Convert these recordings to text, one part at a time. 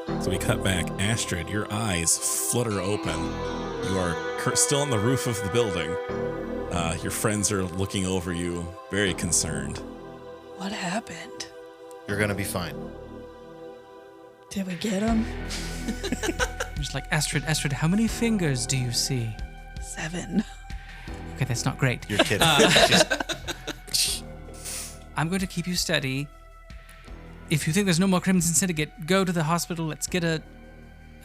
So we cut back. Astrid, your eyes flutter open. You are still on the roof of the building. Your friends are looking over you, very concerned. What happened? You're going to be fine. Did we get him? I'm just like, Astrid, how many fingers do you see? 7. Okay, that's not great. You're kidding. I'm going to keep you steady. If you think there's no more Crimson Syndicate, go to the hospital. Let's get a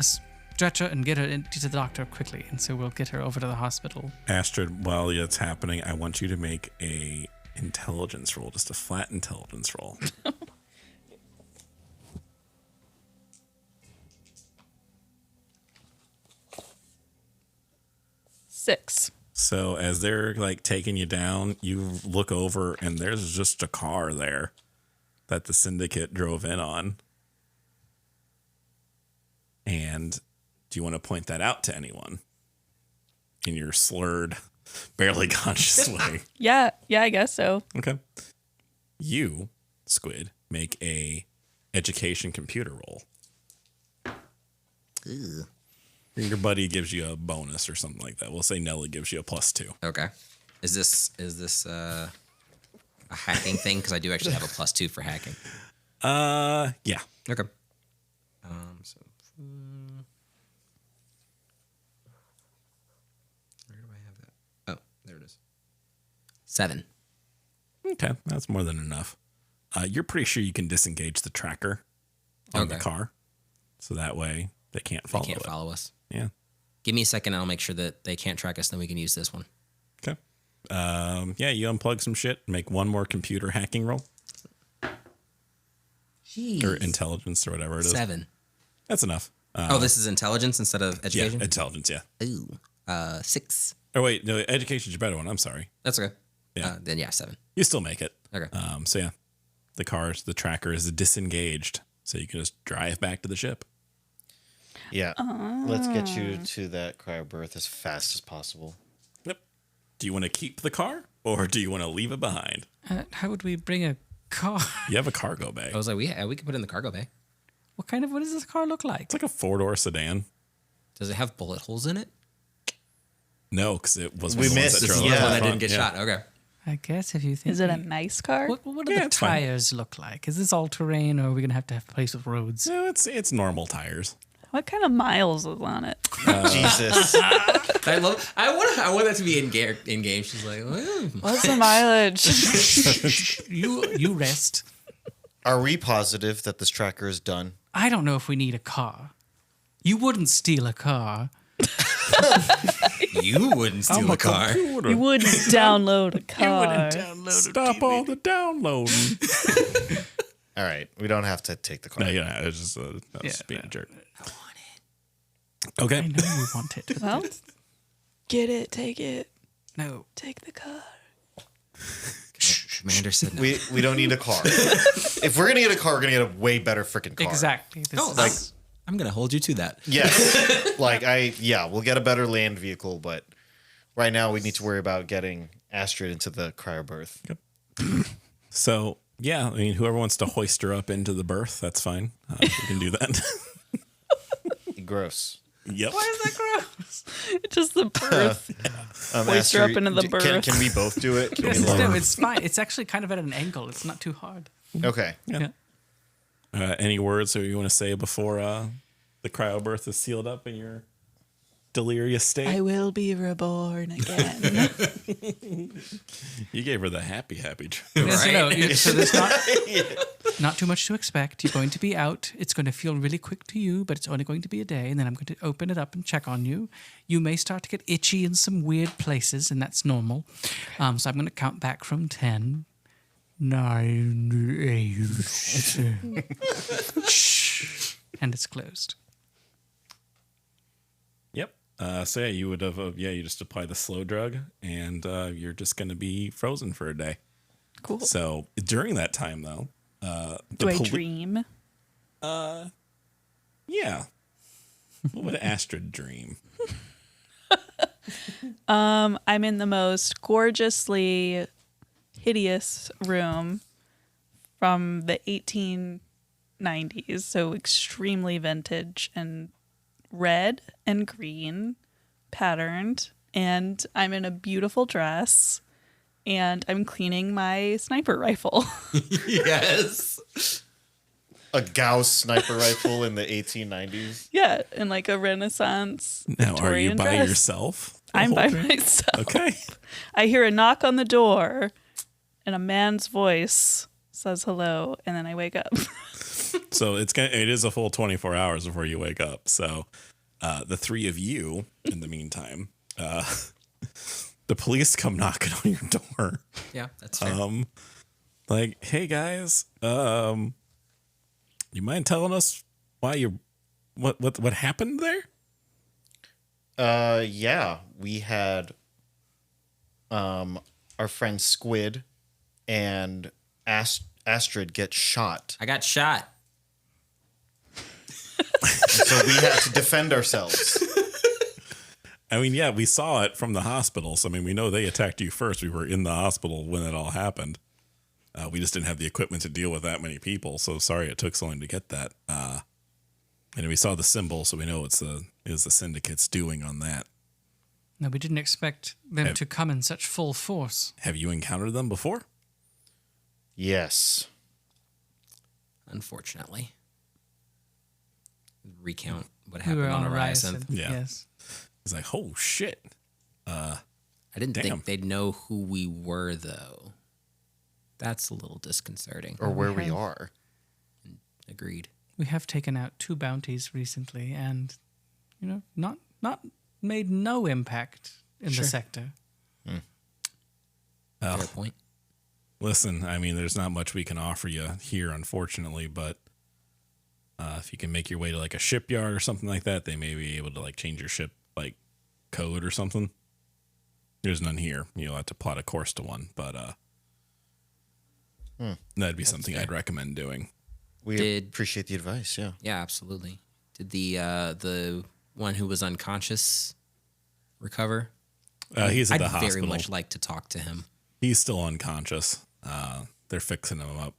stretcher and get her to the doctor quickly. And so we'll get her over to the hospital. Astrid, while it's happening, I want you to make a intelligence roll, just a flat intelligence roll. 6. So as they're like taking you down, you look over and there's just a car there that the Syndicate drove in on. And do you want to point that out to anyone in your slurred, barely conscious way? Yeah, I guess so. Okay. You, Squid, make a education computer roll. Ew. Your buddy gives you a bonus or something like that. We'll say Nelly gives you a +2. Okay. Is this a hacking thing? Because I do actually have a +2 for hacking. Yeah. Okay. Where do I have that? Oh, there it is. 7. Okay, that's more than enough. You're pretty sure you can disengage the tracker on the car, so that way they can't follow. They can't follow us. Yeah. Give me a second, and I'll make sure that they can't track us. Then we can use this one. Okay. Yeah, you unplug some shit, make one more computer hacking roll. Jeez. Or intelligence or whatever it is. 7. That's enough. This is intelligence instead of education? Yeah, intelligence, yeah. Ooh. 6. Oh, wait, no, education's your better one. I'm sorry. That's okay. Yeah. Then, 7. You still make it. Okay. So, yeah, the tracker is disengaged, so you can just drive back to the ship. Yeah. Let's get you to that cryobirth as fast as possible. Yep. Do you want to keep the car, or do you want to leave it behind? How would we bring a car? You have a cargo bay. I was like, we could put it in the cargo bay. What does this car look like? It's like a 4-door sedan. Does it have bullet holes in it? No, because it was We one of the ones missed that it. drove Yeah, out one the that front. didn't get Yeah. shot. Okay. I guess if you think... Is it a nice car? What do Yeah, the it's fine. tires look like? Is this all terrain, or are we going to have a place with roads? No, it's normal tires. What kind of miles is on it? Jesus. I want that to be in game. She's like, well, What's the mileage? You rest. Are we positive that this tracker is done? I don't know if we need a car. You wouldn't steal a car. you wouldn't steal a car. You wouldn't download a car. Stop all the downloading. All right. We don't have to take the car. No, yeah, it's just just being a jerk. I want it. I Okay. know you want it. Well, get it, take it, No. take the car. Commander said no. We don't need a car. If we're going to get a car, we're going to get a way better freaking car. Exactly. This No, is- I'm going to hold you to that. Yes. We'll get a better land vehicle, but right now we need to worry about getting Astrid into the cryobirth. So, yeah, I mean, whoever wants to hoist her up into the berth, that's fine. We can do that. Gross. Yep. Why is that gross? Just the birth. Hoist her up into the berth. Can we both do it? Can we No, lower? it's fine. It's actually kind of at an angle. It's not too hard. Okay. Yeah. Any words that you want to say before the cryobirth is sealed up in your delirious state? I will be reborn again. You gave her the happy Yes, Right. no, so there's not too much to expect. You're going to be out. It's going to feel really quick to you, but it's only going to be a day, and then I'm going to open it up and check on you. You may start to get itchy in some weird places, and that's normal. So I'm going to count back from 10. 9, 8, 7. And it's closed. Yep. So yeah, you would have you just apply the slow drug, and you're just going to be frozen for a day. Cool. So during that time, though, Do I dream? Yeah. What would Astrid dream? I'm in the most gorgeously hideous room from the 90s, so extremely vintage and red and green patterned. And I'm in a beautiful dress and I'm cleaning my sniper rifle. Yes. A Gauss sniper rifle in the 1890s. Yeah, in like a Renaissance Now, are you Victorian by dress. yourself? the I'm whole by time? myself. Okay. I hear a knock on the door and a man's voice says hello, and then I wake up. So it is a full 24 hours before you wake up. So the three of you, in the meantime, the police come knocking on your door. Yeah, that's fair. Like, hey guys, you mind telling us why what happened there? Yeah, we had our friend Squid and Astrid get shot. I got shot. So we had to defend ourselves. I mean, yeah, we saw it from the hospital. So, I mean, we know they attacked you first. We were in the hospital when it all happened. We just didn't have the equipment to deal with that many people. So sorry it took so long to get that. And we saw the symbol, so we know it's the Syndicate's doing on that. No, we didn't expect them to come in such full force. Have you encountered them before? Yes. Unfortunately. Recount what We were happened on Horizon. Horizon. Yeah. Yes. He's like, oh shit. I didn't Damn. think they'd know who we were, though. That's a little disconcerting. Or where we are. Agreed. We have taken out 2 bounties recently and, not made no impact in the sector. Fair point. Listen, I mean, there's not much we can offer you here, unfortunately, but if you can make your way to like a shipyard or something like that, they may be able to like change your ship like code or something. There's none here. You'll have to plot a course to one, but that'd be something I'd recommend doing. We appreciate the advice, yeah. Yeah, absolutely. Did the one who was unconscious recover? He's at the I'd hospital. very much like to talk to him. He's still unconscious. They're fixing him up.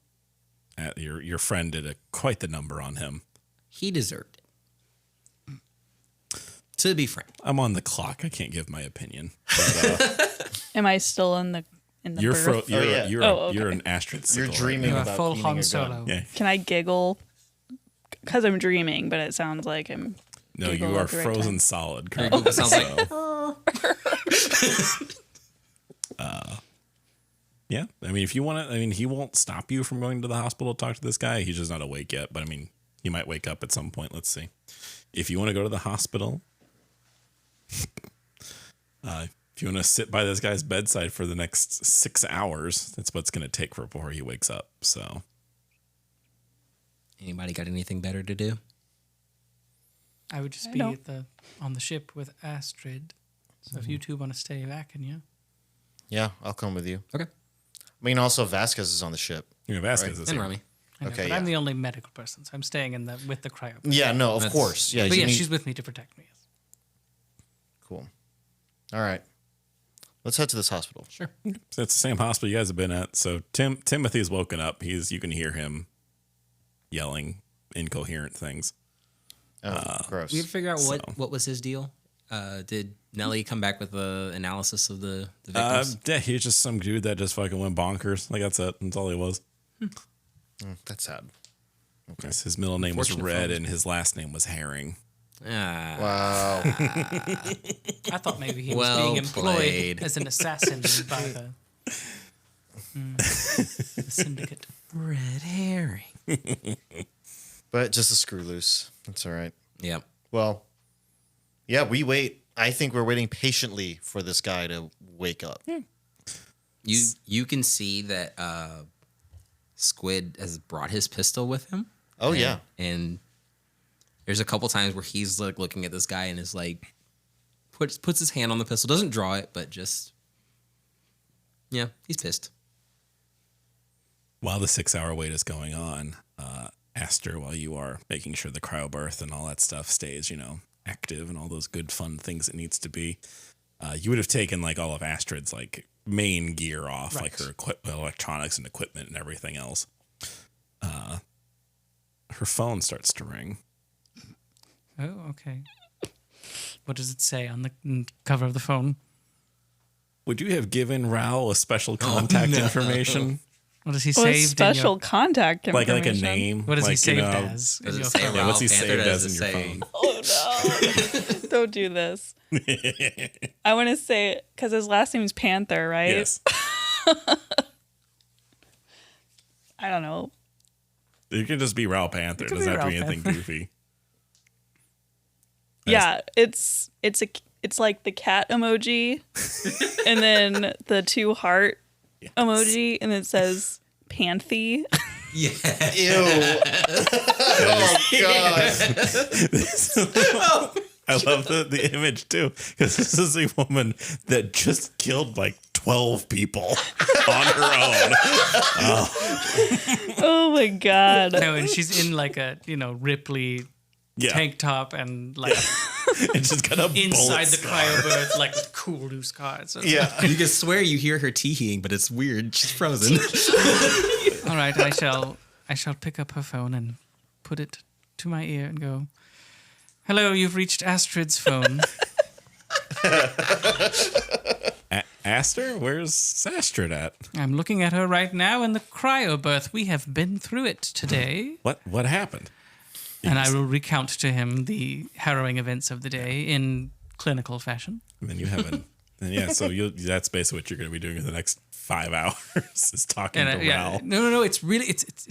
Your friend did quite the number on him. He deserved it. To be frank. I'm on the clock. I can't give my opinion. But, Am I still in the you're berth? you're an Astrid. You're sickle dreaming You're a about full cleaning Han a Solo. gun. Yeah. Can I giggle? Because I'm dreaming, but it sounds like I'm. No, giggle you are at the right frozen time. solid. Your Currently, Google sounds like yeah. I mean, if you want to, I mean, he won't stop you from going to the hospital to talk to this guy. He's just not awake yet. But I mean, he might wake up at some point. Let's see. If you want to go to the hospital, if you want to sit by this guy's bedside for the next 6 hours, that's what's going to take before he wakes up. So, anybody got anything better to do? I would just I be don't. on the ship with Astrid. So if you two want to stay back, and Yeah, I'll come with you. Okay. I mean, also Vasquez is on the ship. you know, Vasquez is And here. Rami. I know, Okay, but I'm yeah. the only medical person, so I'm staying with the cryo. Yeah, no, of That's- course. Yeah, But you yeah, need- she's with me to protect me. cool. All right. Let's head to this hospital. Sure. So it's the same hospital you guys have been at. So Timothy's woken up. You can hear him yelling incoherent things. Oh, gross. We had to figure out So- what was his deal. Did Nelly come back with an analysis of the victims? Yeah, he's just some dude that just fucking went bonkers. Like that's it. That's all he was. That's sad. Yes, his middle name was Unfortunate Red for him. and his last name was Herring. Wow. I thought maybe he was Well being employed played. as an assassin by the Syndicate. Red herring. But just a screw loose. That's all right. Yep. Well, yeah, we wait. I think we're waiting patiently for this guy to wake up. You can see that Squid has brought his pistol with him. Oh, yeah. And there's a couple times where he's like looking at this guy and is like puts his hand on the pistol, doesn't draw it, but just he's pissed. While the 6-hour wait is going on, Astrid, while you are making sure the cryobirth and all that stuff stays, active and all those good fun things it needs to be, you would have taken like all of Astrid's like main gear off, like her electronics and equipment and everything else. her phone starts to ring. Oh, okay. What does it say on the cover of the phone? Would you have given Raoul a special contact information? What does he Well, saved in special your... contact Like information. a name? What is he like, saved you know, as? in Does it your say phone? Yeah, what's he Ralph saved Panther? as Does in it your say- phone? Oh no! Don't do this. I want to say because his last name's Panther, right? Yes. I don't know. You can just be Raoul Panther. It could doesn't be have to be Raoul anything Panther. goofy. Yeah, it's like the cat emoji, and then the 2 heart emoji, and it says Panthy. Yeah. Ew. Oh God. I love the image too, because this is a woman that just killed like 12 people on her own. Oh my god! No, and she's in like a, Ripley Yeah. tank top and like And she's got a inside bullet the scar. cryobirth, like with cool loose cards. Yeah. You can swear you hear her teeing, but it's weird. She's frozen. All right, I shall pick up her phone and put it to my ear and go, "Hello, you've reached Astrid's phone." Aster? Where's Astrid at? I'm looking at her right now in the cryobirth. We have been through it today. What happened? And I will recount to him the harrowing events of the day in clinical fashion. And then you haven't. And yeah, so that's basically what you're going to be doing in the next 5 hours is talking to Raoul. No. It's really it's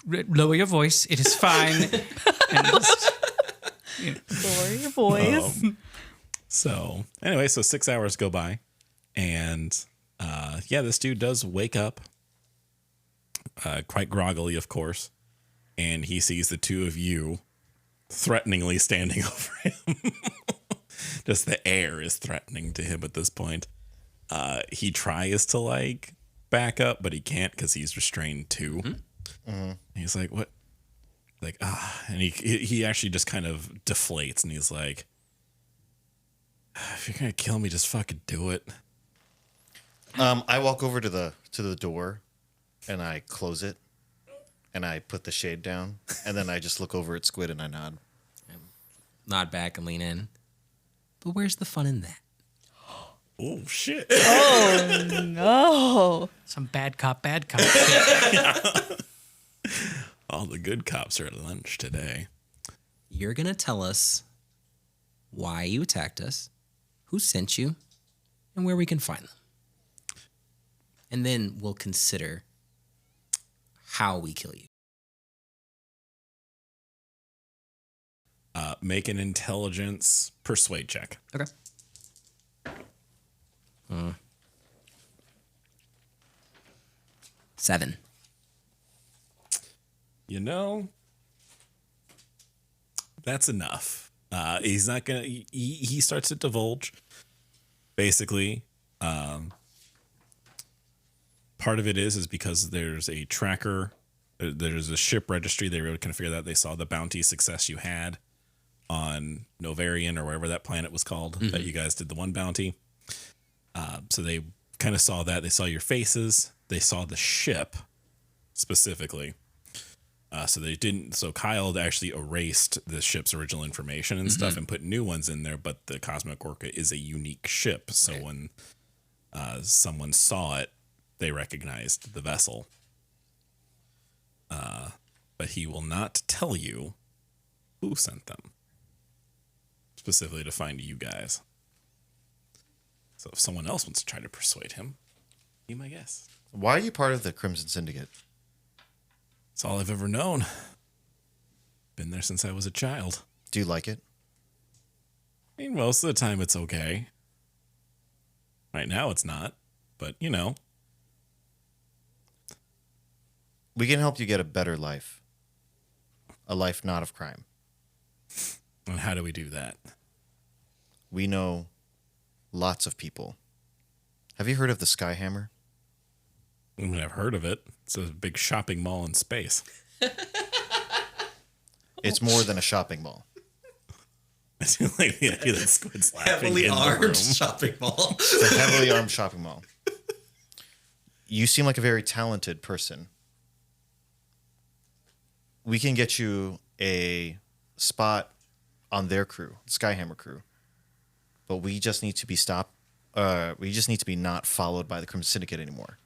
lower your voice. It is fine. And just, Lower your voice. So anyway, so 6 hours go by, and this dude does wake up, quite groggily, of course, and he sees the 2 of you threateningly standing over him. Just the air is threatening to him at this point. He tries to like back up, but he can't because he's restrained too. Mm-hmm. He's like, "What?" Like, and he actually just kind of deflates, and he's like, "If you're gonna kill me, just fucking do it." I walk over to the door, and I close it, and I put the shade down, and then I just look over at Squid and I nod. Nod back and lean in. But where's the fun in that? Oh shit! Oh no! some bad cop shit. All the good cops are at lunch today. You're going to tell us why you attacked us, who sent you, and where we can find them. And then we'll consider how we kill you. Make an intelligence persuade check. Okay. 7. You know, that's enough. He's not gonna. He starts to divulge. Basically, part of it is because there's a tracker. There's a ship registry. They really kind of figure that they saw the bounty success you had on Novarian or wherever that planet was called that you guys did the one bounty. So they kind of saw that. They saw your faces. They saw the ship specifically. So they didn't. So Kyle actually erased the ship's original information and stuff and put new ones in there. But the Cosmic Orca is a unique ship. So when someone saw it, they recognized the vessel. But he will not tell you who sent them, specifically to find you guys. So if someone else wants to try to persuade him, be my guess. Why are you part of the Crimson Syndicate? It's all I've ever known. Been there since I was a child. Do you like it? I mean, most of the time it's okay. Right now it's not, but you know. We can help you get a better life. A life not of crime. And how do we do that? We know lots of people. Have you heard of the Skyhammer? I mean, I've heard of it. It's a big shopping mall in space. It's more than a shopping mall. I do like the idea that Squid's laughing Heavily in the armed room. shopping mall. It's a heavily armed shopping mall. You seem like a very talented person. we can get you a spot on their crew, Skyhammer crew. But we just need to be stopped. We just need to be not followed by the Crimson Syndicate anymore.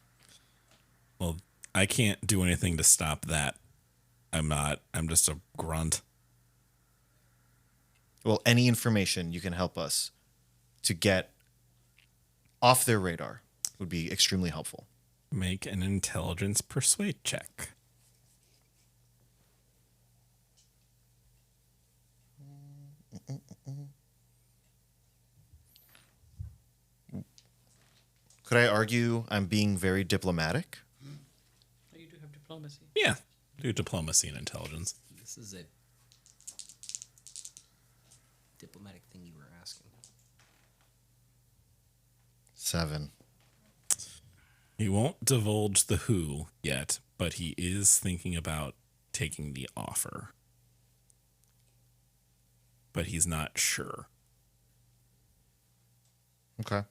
Well, I can't do anything to stop that. I'm just a grunt. Well, any information you can help us to get off their radar would be extremely helpful. Make an intelligence persuade check. Could I argue I'm being very diplomatic? Oh, you do have diplomacy. Yeah. Do diplomacy and intelligence. This is a diplomatic thing you were asking. 7. He won't divulge the who yet, but he is thinking about taking the offer. But he's not sure. Okay.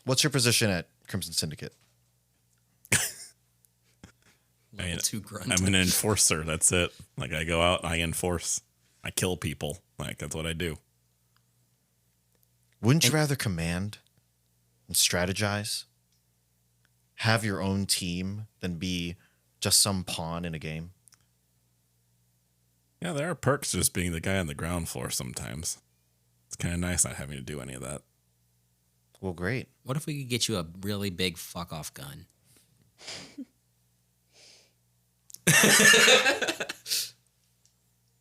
What's your position at Crimson Syndicate? Level 2 grunt. I'm an enforcer. That's it. Like, I go out, I enforce. I kill people. Like, that's what I do. Wouldn't you rather command and strategize? Have your own team than be just some pawn in a game? Yeah, there are perks to just being the guy on the ground floor sometimes. It's kind of nice not having to do any of that. Well, great. What if we could get you a really big fuck off gun?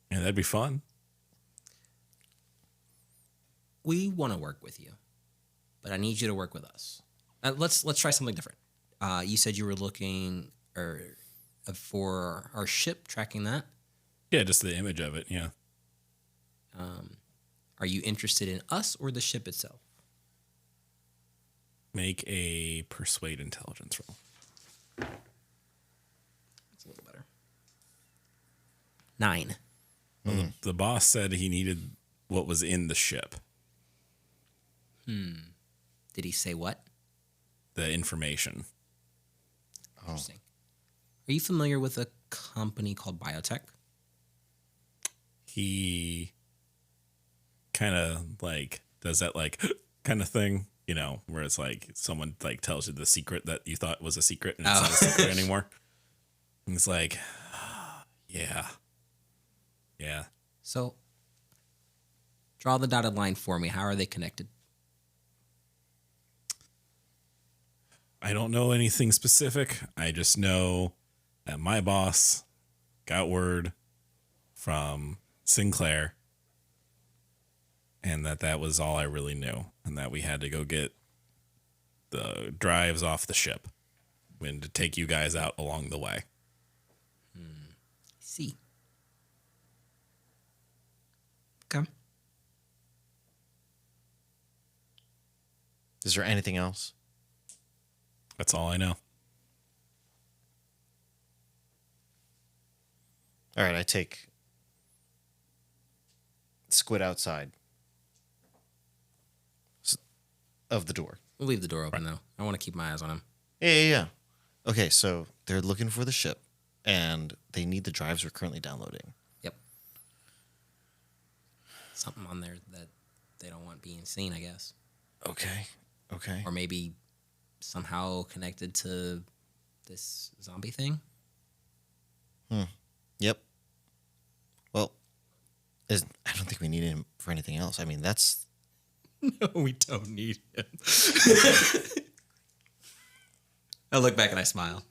Yeah, that'd be fun. We want to work with you, but I need you to work with us. Let's try something different. You said you were looking for our ship, tracking that. Yeah, just the image of it, yeah. Are you interested in us or the ship itself? Make a persuade intelligence roll. It's a little better. 9. Well, the boss said he needed what was in the ship. Did he say what? The information. Interesting. Are you familiar with a company called Biotech? He kind of like does that like kind of thing, you know, where it's like someone like tells you the secret that you thought was a secret and it's not a secret anymore. And it's like, yeah. So, draw the dotted line for me. How are they connected? I don't know anything specific. I just know that my boss got word from Sinclair and that was all I really knew, and that we had to go get the drives off the ship and to take you guys out along the way. See. Okay. Is there anything else? That's all I know. All right, I take Squid outside of the door. We'll leave the door open, though. I want to keep my eyes on him. Yeah. Okay, so they're looking for the ship, and they need the drives we're currently downloading. Yep. Something on there that they don't want being seen, I guess. Okay. Or maybe somehow connected to this zombie thing. Yep. Well, I don't think we need him for anything else. I mean, that's... No, we don't need him. I look back and I smile.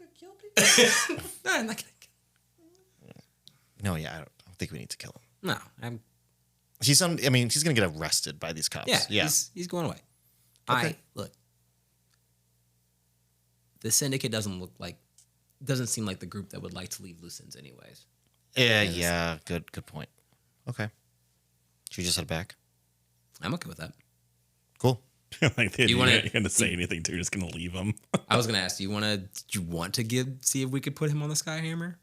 No, I'm not gonna. No, yeah, I don't think we need to kill him. No, I'm. He's going to get arrested by these cops. Yeah. He's going away. Okay. Look. The Syndicate doesn't seem like the group that would like to leave loose ends, anyways. Yeah. Good point. Okay. Should we just head back? I'm okay with that. Cool. Like, You you're wanna- not going to say anything to, you're just going to leave them. I was gonna ask, do you want to see if we could put him on the Skyhammer?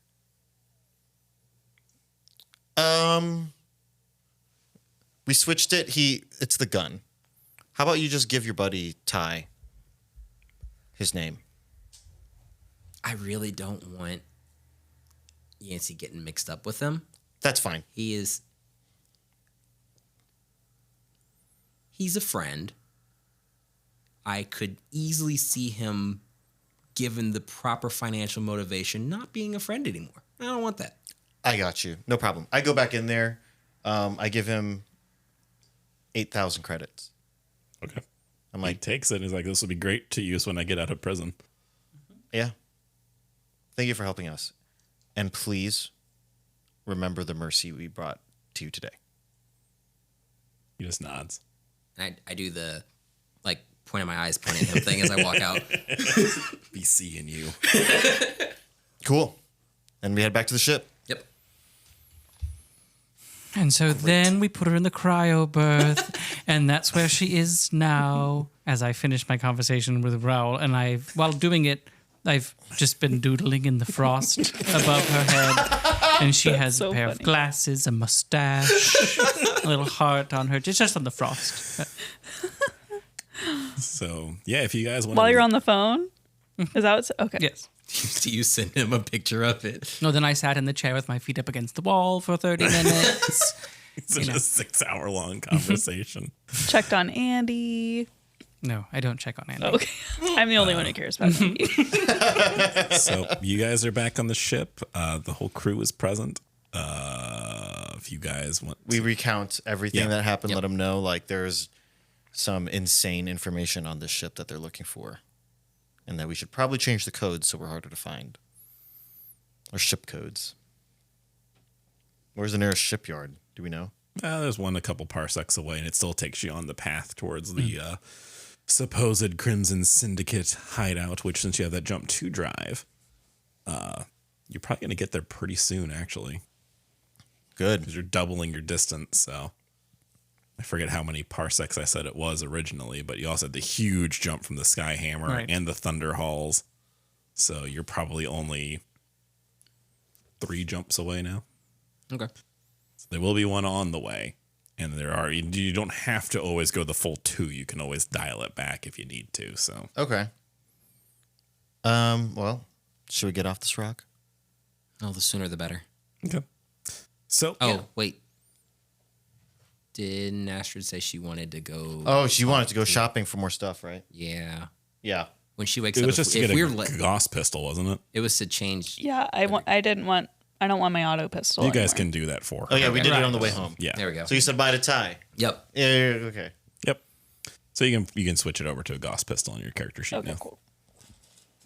We switched it. It's the gun. How about you just give your buddy Ty his name? I really don't want Yancey getting mixed up with them. That's fine. He's a friend. I could easily see him, given the proper financial motivation, not being a friend anymore. I don't want that. I got you. No problem. I go back in there. I give him 8,000 credits. Okay. I'm He like, takes it and he's like, this will be great to use when I get out of prison. yeah. Thank you for helping us. And please remember the mercy we brought to you today. He just nods. And I do the, like, point at my eyes, point at him thing as I walk out. Be seeing you. Cool. And we head back to the ship. Yep. And so then we put her in the cryo berth, and that's where she is now. As I finish my conversation with Raoul, and while doing it, I've just been doodling in the frost above her head, and she has so a pair of funny. glasses, a mustache, a little heart on her, just on the frost. So, yeah, if you guys want While you're on the phone? Is that what's okay? Yes. Do you send him a picture of it? No, then I sat in the chair with my feet up against the wall for 30 minutes. it's such a 6-hour-long conversation. Checked on Andy. No, I don't check on Andy. Okay. I'm the only one who cares about Andy. So you guys are back on the ship. The whole crew is present. If you guys want, We recount everything Yeah. that happened. Yep. Let them know, like, there's some insane information on this ship that they're looking for. And that we should probably change the codes so we're harder to find. Or ship codes. Where's the nearest shipyard? Do we know? there's one a couple parsecs away, and it still takes you on the path towards the supposed Crimson Syndicate hideout. Which, since you have that jump 2 drive, you're probably going to get there pretty soon, actually, Good. because you're doubling your distance. So I forget how many parsecs I said it was originally, but you also had the huge jump from the Skyhammer Right. and the Thunder Halls. So you're probably only 3 jumps away now. Okay. So there will be one on the way, and you don't have to always go the full 2. You can always dial it back if you need to. So Okay. Well, should we get off this rock? Oh, the sooner the better. okay. So Oh, wait. Didn't Astrid say she wanted to go? Oh, she wanted to go shopping for more stuff, right? Yeah. Yeah. When she wakes it up, was just to if get we're a Gauss pistol, wasn't it? it was to change. Yeah, I don't want my auto pistol. You guys anymore. can do that for her. Oh, yeah, we did Right. it on the way home. Yeah. There we go. So you said bye to Ty. Yep. Yeah, okay. Yep. So you can switch it over to a Gauss pistol on your character sheet Okay, now. cool.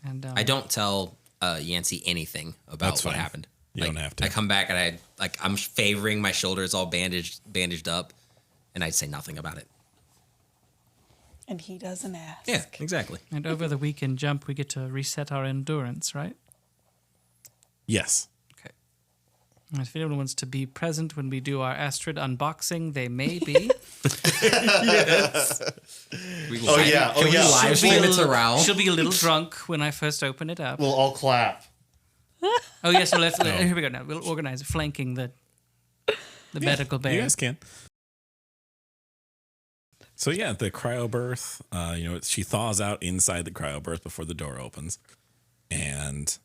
And I don't tell Yancey anything about That's what fine. happened. You don't have to. I come back and I'm favoring my shoulders all bandaged up, and I'd say nothing about it. And he doesn't ask. Yeah, exactly. And over the weekend jump, we get to reset our endurance, right? Yes. Okay. And if anyone wants to be present when we do our Astrid unboxing, they may be. Oh, yeah. Can we live stream it to Raoul? She'll be a little drunk when I first open it up. We'll all clap. Oh, yes, so here we go now. We'll organize flanking the medical bay. You guys can. So yeah, the cryobirth, she thaws out inside the cryobirth before the door opens. And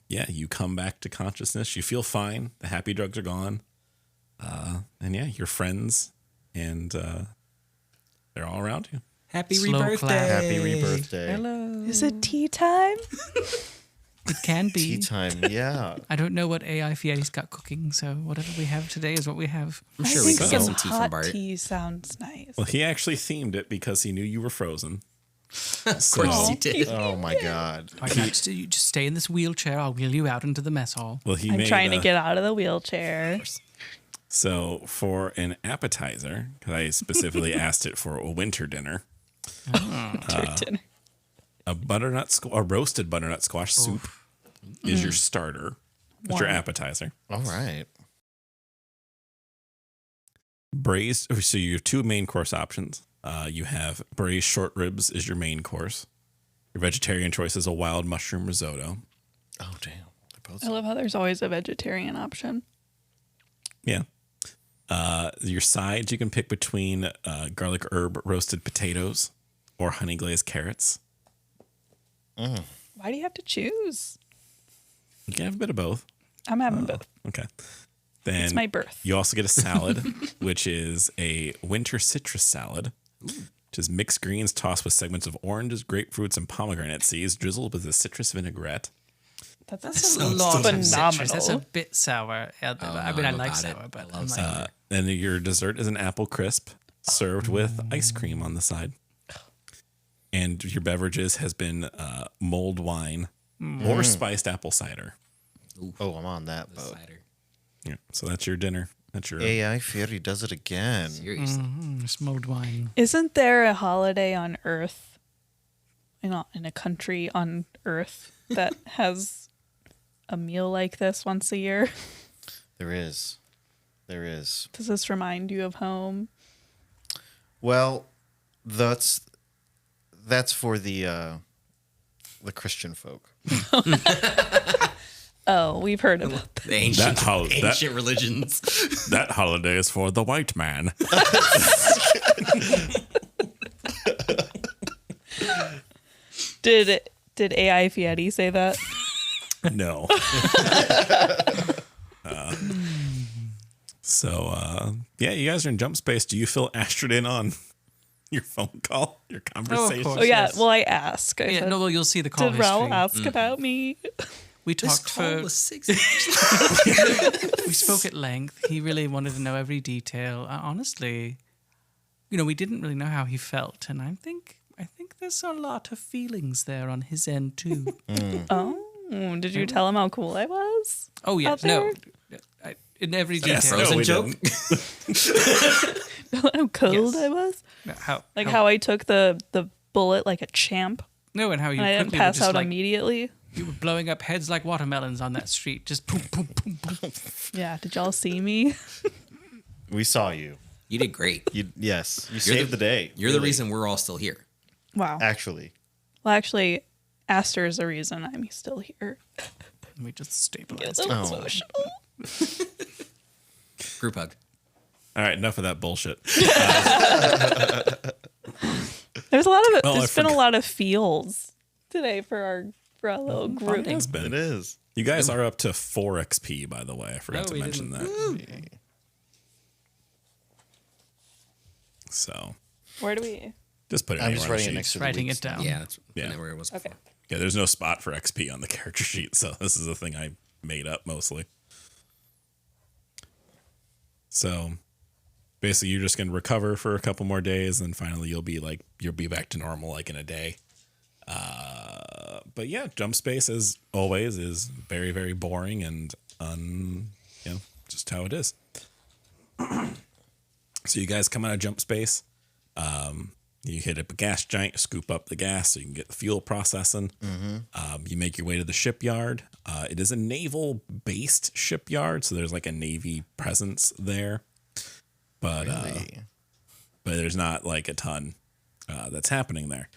yeah, you come back to consciousness. You feel fine. The happy drugs are gone. And yeah, you're friends, and they're all around you. Happy Slow rebirth clap. day. Happy rebirth day. Hello. Is it tea time? It can be. Tea time, yeah. I don't know what AI Fieri's got cooking, so whatever we have today is what we have. I'm sure I we think can get some tea from hot Bart. tea sounds nice. Well, he actually themed it because he knew you were frozen. Of course he did. Oh, my God. All right, Max, you just stay in this wheelchair. I'll wheel you out into the mess hall. Well, he I'm made trying to get out of the wheelchair. So for an appetizer, because I specifically asked it for a winter dinner, a roasted butternut squash soup is your starter. That's your Warm. appetizer. All right. Braised. So you have 2 main course options. You have braised short ribs is your main course. Your vegetarian choice is a wild mushroom risotto. Oh, damn. They're both I love how there's always a vegetarian option. Yeah. Your sides you can pick between garlic herb roasted potatoes or honey glazed carrots. Why do you have to choose? You can have a bit of both. I'm having both. Okay. Then It's my birth. you also get a salad, which is a winter citrus salad, which is mixed greens tossed with segments of oranges, grapefruits, and pomegranate seeds, drizzled with a citrus vinaigrette. That's a lot of phenomenal. citrus. That's a bit sour. I mean, I I'm like about sour, it. but I love I'm like, sour. And your dessert is an apple crisp served with ice cream on the side. And your beverages has been mulled wine or spiced apple cider. Oh, I'm on that The boat. cider. Yeah, so that's your dinner. That's your AI Fury does it again. Seriously. smoked wine. Isn't there a holiday on Earth, not in a country on Earth, that has a meal like this once a year? There is. There is. Does this remind you of home? Well, that's for the Christian folk. Oh, we've heard about that. The ancient, that ancient religions. that holiday is for the white man. Did AI Fieri say that? No. Yeah, you guys are in jump space. Do you fill Astrid in on your phone call, your conversation? course. Oh yeah. Yes. Well, I ask. I Yeah, said, no, well, you'll see the call did Raul history. ask about me? We This talked call for, was 6 we spoke at length. He really wanted to know every detail. Honestly, we didn't really know how he felt, and I think there's a lot of feelings there on his end too. Oh, did you tell him how cool I was? Oh yeah, Out no, in every detail. Yes, no, Frozen we joke? didn't. How cold Yes. I was? No, How I took the bullet like a champ No, and how you and I didn't quickly were pass just out like immediately. you were blowing up heads like watermelons on that street, just boom, boom, boom, boom. Yeah, did y'all see me? We saw you. You did great. Yes, you saved the day. You're the really. reason we're all still here. Wow. Actually, Well, actually, Aster is the reason I'm still here. And we just stabilized. That was Oh. emotional. Group hug. All right, enough of that bullshit. There's a lot of Oh, I there's been a forgot. lot of feels today for our little group. It's been. it is. You guys are up to 4 XP, by the way. I forgot Oh, to we mention didn't- that. So Where do we? just put it I'm anywhere just on the writing it sheet. next to the Writing weeks. it down. Yeah, that's Yeah. where it was Okay. before. Yeah, there's no spot for XP on the character sheet, so this is a thing I made up mostly. So basically, you're just gonna recover for a couple more days, and finally you'll be back to normal like in a day. But yeah, jump space as always is very, very boring and just how it is. So you guys come out of jump space. You hit up a gas giant, scoop up the gas so you can get the fuel processing. You make your way to the shipyard. It is a naval-based shipyard, so there's like a Navy presence there. But but there's not like a ton that's happening there.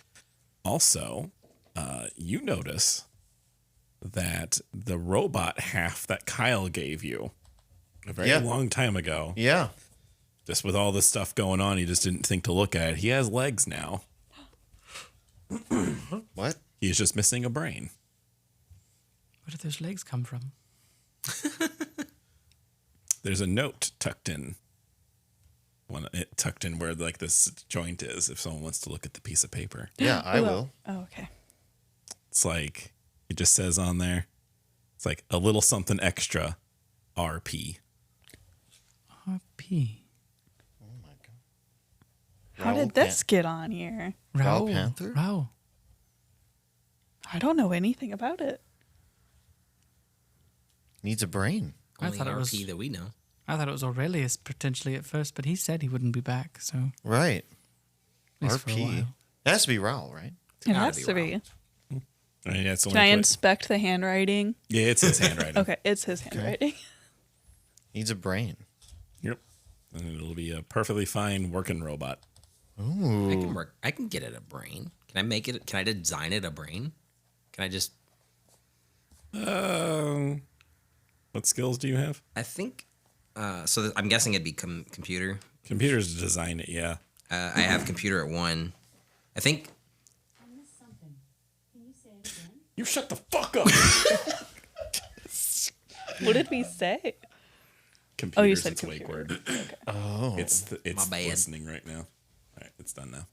Also, you notice that the robot half that Kyle gave you a very Yeah. long time ago, Yeah. just with all this stuff going on, he just didn't think to look at it. He has legs now. What? He's just missing a brain. Where did those legs come from? There's a note tucked in. Tucked in where like this joint is. If someone wants to look at the piece of paper, Yeah, I will. Oh, okay. it's like it just says on there. It's like a little something extra, RP. RP. How Raoul did this get on here? Raoul Panther? Raoul. I don't know anything about it. Needs a brain. I Only thought it RP was- that we know. I thought it was Aurelius potentially at first, but he said he wouldn't be back, so Right. at least for a RP. while. It has to be Raoul, right? It gotta has be to be. Raoul. I mean, that's the Can I only place- inspect the handwriting? Yeah, it's his handwriting. Okay, it's his handwriting. Needs a brain. Yep. And it'll be a perfectly fine working robot. Ooh. I can work. I can get it a brain. Can I make it? Can I design it a brain? Can I just? What skills do you have? I think. So I'm guessing it'd be computer. Computers design it, yeah. I have computer at 1. I think. You shut the fuck up. What did we say? Computers, said it's computer. wake word. Oh. It's My bad. listening right now. All right, it's done now.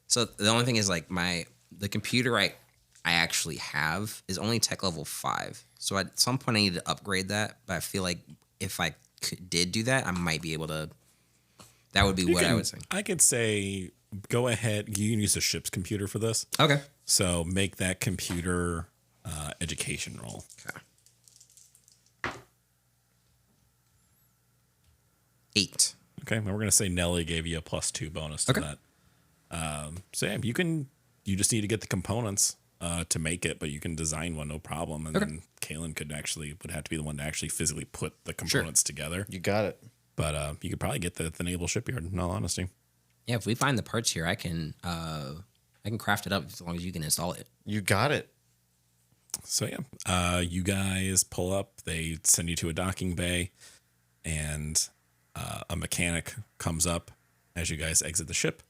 So the only thing is like the computer I actually have is only tech level 5. So at some point I need to upgrade that. But I feel like if I did do that, I might be able to. That would be what I would say. I could say go ahead. You can use a ship's computer for this. Okay. So make that computer education roll. Okay. 8. Okay, and we're gonna say Nelly gave you a +2 bonus to Okay. that. So yeah, you just need to get the components to make it, but you can design one, no problem. And then Kaylin would have to be the one to actually physically put the components together. You got it. But you could probably get that at the Naval Shipyard, in all honesty. Yeah, if we find the parts here, I can craft it up as long as you can install it. You got it. So yeah, you guys pull up. They send you to a docking bay, and a mechanic comes up as you guys exit the ship.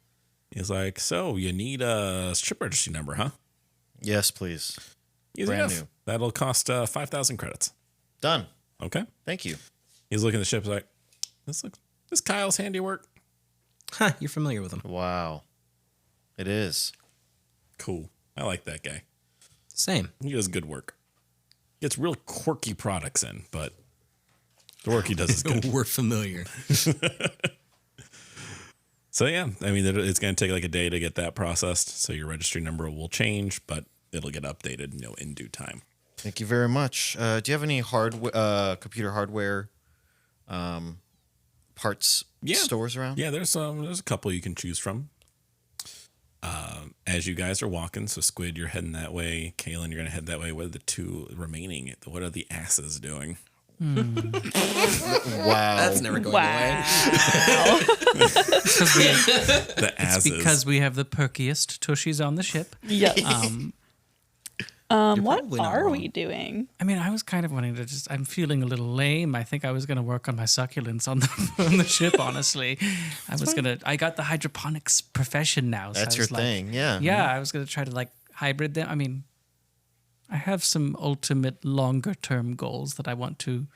He's like, "So you need a ship registry number, huh?" Yes, please. Easy Brand enough. new. That'll cost 5,000 credits. Done. Okay. Thank you. He's looking at the ship like, this Kyle's handiwork. Huh, you're familiar with them. Wow. It is. Cool. I like that guy. Same. He does good work. Gets real quirky products in, but the work he does is good. We're familiar. So yeah, I mean, it's going to take like a day to get that processed. So your registry number will change, but it'll get updated, in due time. Thank you very much. Do you have any computer hardware parts stores around? Yeah, there's a couple you can choose from. As you guys are walking, so Squid, you're heading that way. Kaylin, you're going to head that way. What are the two remaining? What are the asses doing? Wow. That's never going away. The asses. Because we have the perkiest tushies on the ship. Yes. What probably not are wrong. we doing? I mean, I was kind of wanting to I'm feeling a little lame. I think I was going to work on my succulents on the ship, honestly. I got the hydroponics profession now. So That's I your was like, thing. Yeah. Yeah, I was going to try to hybrid them. I mean, I have some ultimate longer term goals that I want to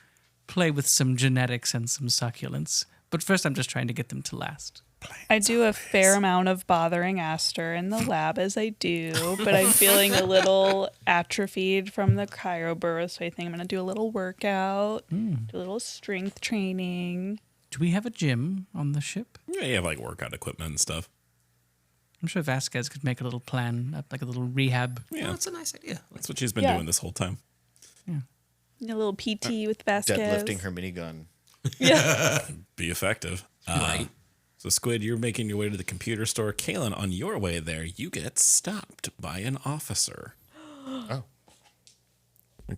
play with some genetics and some succulents. But first, I'm just trying to get them to last. I do a fair amount of bothering Astrid in the lab as I do, but I'm feeling a little atrophied from the cryoburst, so I think I'm going to do a little workout, do a little strength training. Do we have a gym on the ship? Yeah, you have like workout equipment and stuff. I'm sure Vasquez could make a little plan, like a little rehab. Yeah, That's a nice idea. that's what she's been Yeah. doing this whole time. A little PT with Vasquez. Deadlifting her minigun. Yeah. Be effective. Right. So Squid, you're making your way to the computer store. Kaylin, on your way there, you get stopped by an officer. Oh.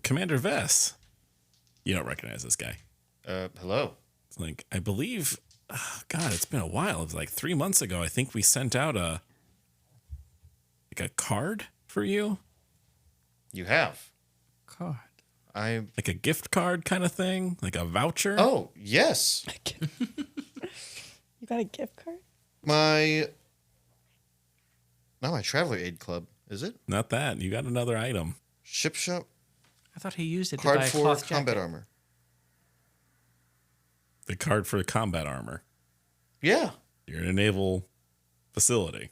Commander Vess. You don't recognize this guy. Hello. It's like, I believe, God, it's been a while. It was like 3 months ago. I think we sent out a card for you, You have. God. like a gift card kind of thing, like a voucher. Oh, yes. You got a gift card? Not my Traveler Aid Club, is it? Not that. You got another item. Ship shop. I thought he used it to Card buy a for cloth combat jacket. armor. The card for combat armor. Yeah. You're in a naval facility.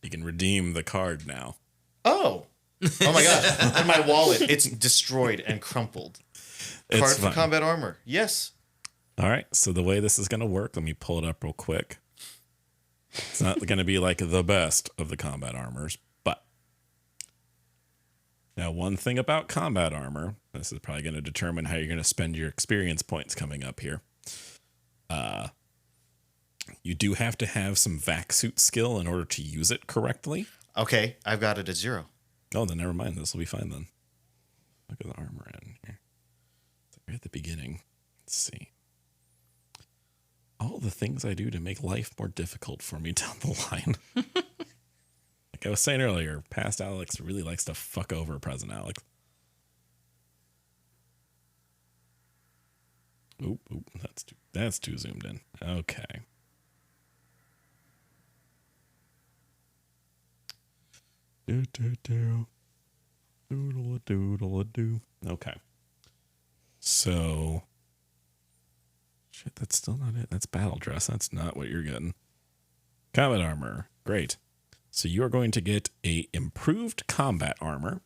You can redeem the card now. Oh. Oh my god. And my wallet. It's destroyed and crumpled. It's Card for fine. combat armor. Yes. All right. So the way this is going to work, let me pull it up real quick. It's not going to be like the best of the combat armors, but now one thing about combat armor, this is probably going to determine how you're going to spend your experience points coming up here. You do have to have some vac suit skill in order to use it correctly. Okay. I've got it at 0. Oh, then never mind. This will be fine then. Look at the armor in here. It's right at the beginning. Let's see. All the things I do to make life more difficult for me down the line. Like I was saying earlier, past Alex really likes to fuck over present Alex. Oop, that's too zoomed in. Okay. Do. Doodle-a-doodle-a-doo. Okay. So, shit, that's still not it. That's battle dress. That's not what you're getting. Combat armor. Great. So you are going to get a improved combat armor.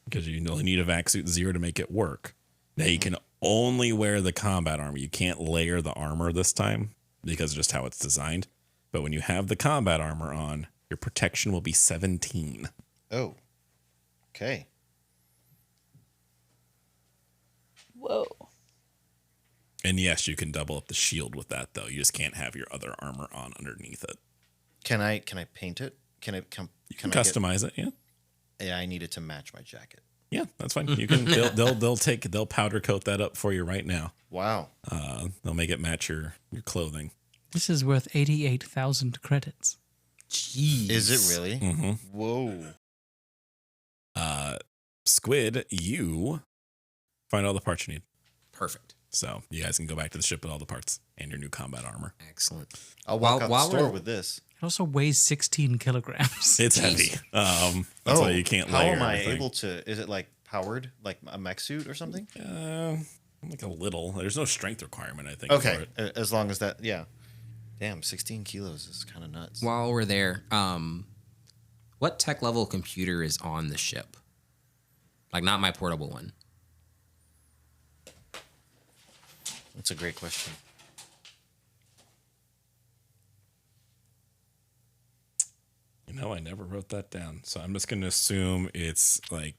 Because you only need a vac suit 0 to make it work. Now you can only wear the combat armor. You can't layer the armor this time because of just how it's designed. But when you have the combat armor on, your protection will be 17. Oh. Okay. Whoa. And yes, you can double up the shield with that, though. You just can't have your other armor on underneath it. Can I paint it? Can I Customize it, yeah. Yeah, I need it to match my jacket. Yeah, that's fine. You can. They'll powder coat that up for you right now. Wow. They'll make it match your clothing. This is worth 88,000 credits. Jeez. Is it really? Mm-hmm. Whoa. Squid, you find all the parts you need. Perfect. So you guys can go back to the ship with all the parts and your new combat armor. Excellent. I'll walk out the store we're- with this. It also weighs 16 kilograms. It's heavy. That's why you can't How layer am I everything. able to? Is it like powered, like a mech suit or something? Like a little. There's no strength requirement, I think. Okay, For it. as long as that. Yeah. Damn, 16 kilos is kind of nuts. While we're there, what tech level computer is on the ship? Like, not my portable one. That's a great question. You know, I never wrote that down, so I'm just going to assume it's like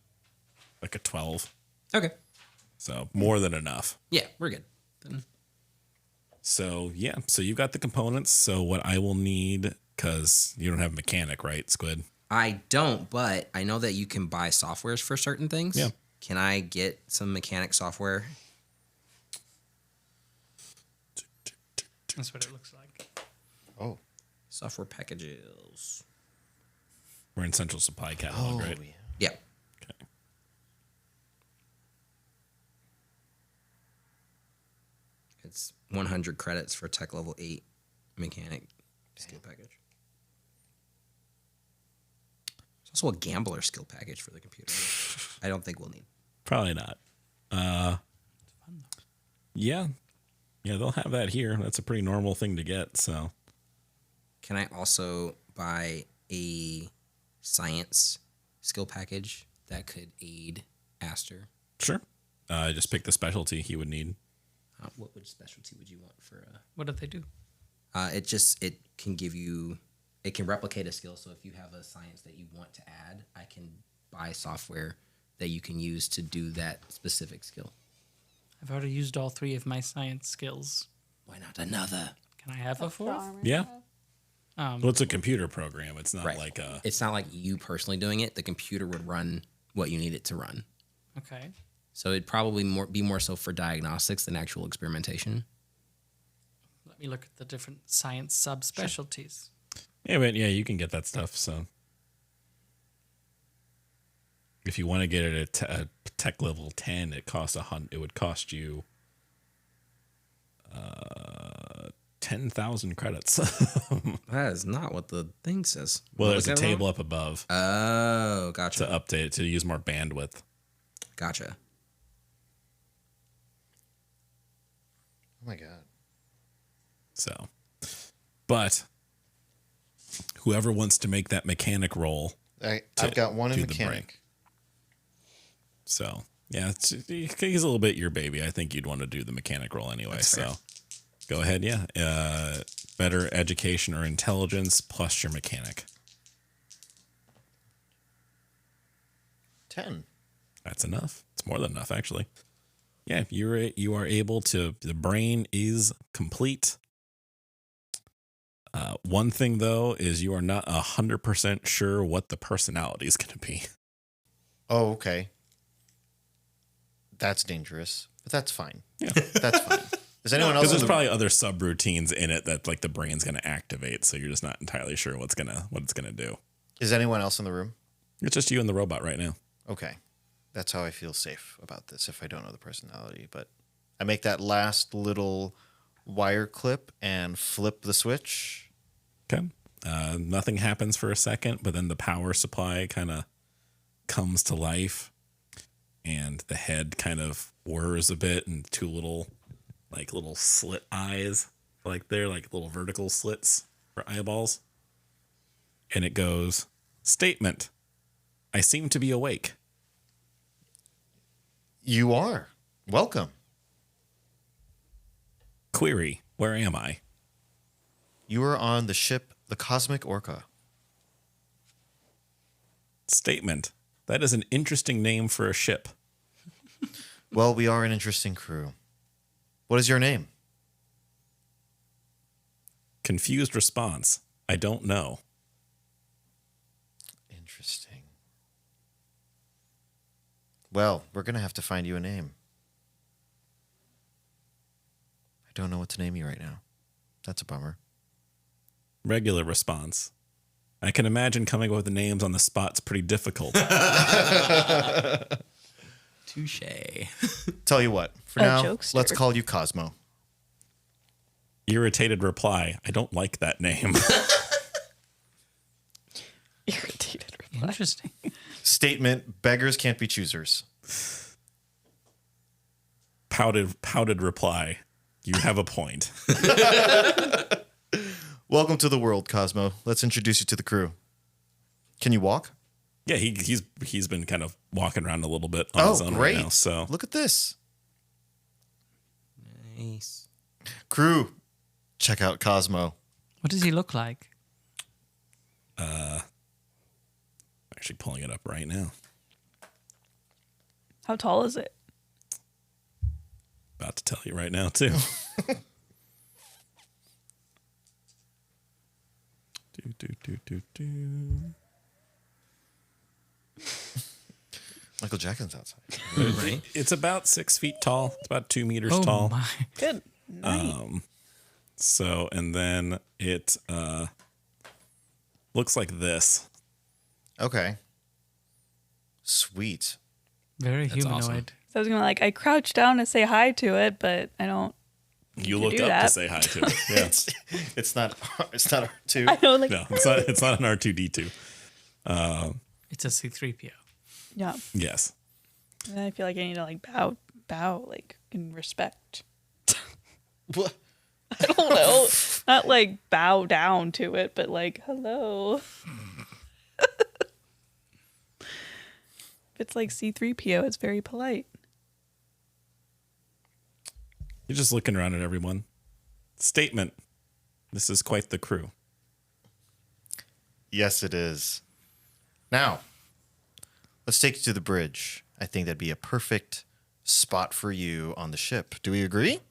a 12. Okay. So more than enough. Yeah, we're good. Then So yeah, so you've got the components. So what I will need, because you don't have a mechanic, right, Squid? I don't, but I know that you can buy softwares for certain things. Yeah. Can I get some mechanic software? That's what it looks like. Oh. Software packages. We're in Central Supply Catalog, right? Yeah. Yeah. Okay. It's 100 credits for tech level 8 mechanic skill package. There's also a gambler skill package for the computer. I don't think we'll need. Probably not. Yeah. Yeah, they'll have that here. That's a pretty normal thing to get, so. Can I also buy a science skill package that could aid Astrid? Sure. Just pick the specialty he would need. What specialty would you want for? What did they do? It can give you. It can replicate a skill. So if you have a science that you want to add, I can buy software that you can use to do that specific skill. I've already used all 3 of my science skills. Why not another? Can I have a 4th? Yeah. Well, it's a computer program. It's not Right. like a. It's not like you personally doing it. The computer would run what you need it to run. Okay. So it'd probably be more so for diagnostics than actual experimentation. Let me look at the different science subspecialties. Yeah, but yeah, you can get that stuff. So if you want to get it at a tech level 10, it would cost you 10,000 credits. That is not what the thing says. Well, What there's a was that table wrong? up above Oh, to gotcha. update it to use more bandwidth. Gotcha. Oh my god. So, but whoever wants to make that mechanic roll, I've got one in do the mechanic. break. So yeah, he's a little bit your baby. I think you'd want to do the mechanic roll anyway. That's fair. So go ahead. Yeah. Better education or intelligence plus your mechanic. 10. That's enough. It's more than enough, actually. Yeah, you are able to. The brain is complete. One thing though is you are not 100% sure what the personality is going to be. Oh, okay. That's dangerous, but that's fine. Yeah, That's fine. Is anyone else? because there's in the- probably other subroutines in it that like the brain's going to activate, so you're just not entirely sure what it's gonna do. Is anyone else in the room? It's just you and the robot right now. Okay. That's how I feel safe about this if I don't know the personality. But I make that last little wire clip and flip the switch. Okay. Nothing happens for a second, but then the power supply kind of comes to life. and the head kind of whirs a bit, and two little slit eyes, like they're like little vertical slits for eyeballs. And it goes, "Statement. I seem to be awake." You are. Welcome. Query, where am I? You are on the ship, the Cosmic Orca. Statement. That is an interesting name for a ship. Well, we are an interesting crew. What is your name? Confused response. I don't know. Interesting. Well, we're going to have to find you a name. I don't know what to name you right now. That's a bummer. Regular response. I can imagine coming up with the names on the spot's pretty difficult. Touche. Tell you what, for A now, jokester. let's call you Cosmo. Irritated reply. I don't like that name. Irritated reply. Interesting. Statement, beggars can't be choosers. Pouted reply. You have a point. Welcome to the world, Cosmo. Let's introduce you to the crew. Can you walk? Yeah, he's been kind of walking around a little bit on his own great. right now. So Look at this. Nice. Crew, check out Cosmo. What does he look like? actually pulling it up right now. How tall is it? About to tell you right now too. do. Michael Jackson's outside. Right? It's about 6 feet tall. It's about 2 meters Oh tall. my! Good night. So, and then it looks like this. Okay. Sweet. Very That's humanoid. awesome. So I was gonna I crouch down to say hi to it, but I don't. You to looked do up to that. say hi to it. Yeah. It's not R2. I don't No, it's not an R2D2. It's a C-3PO. Yeah. Yes. And I feel like I need to bow in respect. What? I don't know. Not bow down to it, but hello. If it's like C-3PO, it's very polite. You're just looking around at everyone. Statement. This is quite the crew. Yes, it is. Now, let's take you to the bridge. I think that'd be a perfect spot for you on the ship. Do we agree?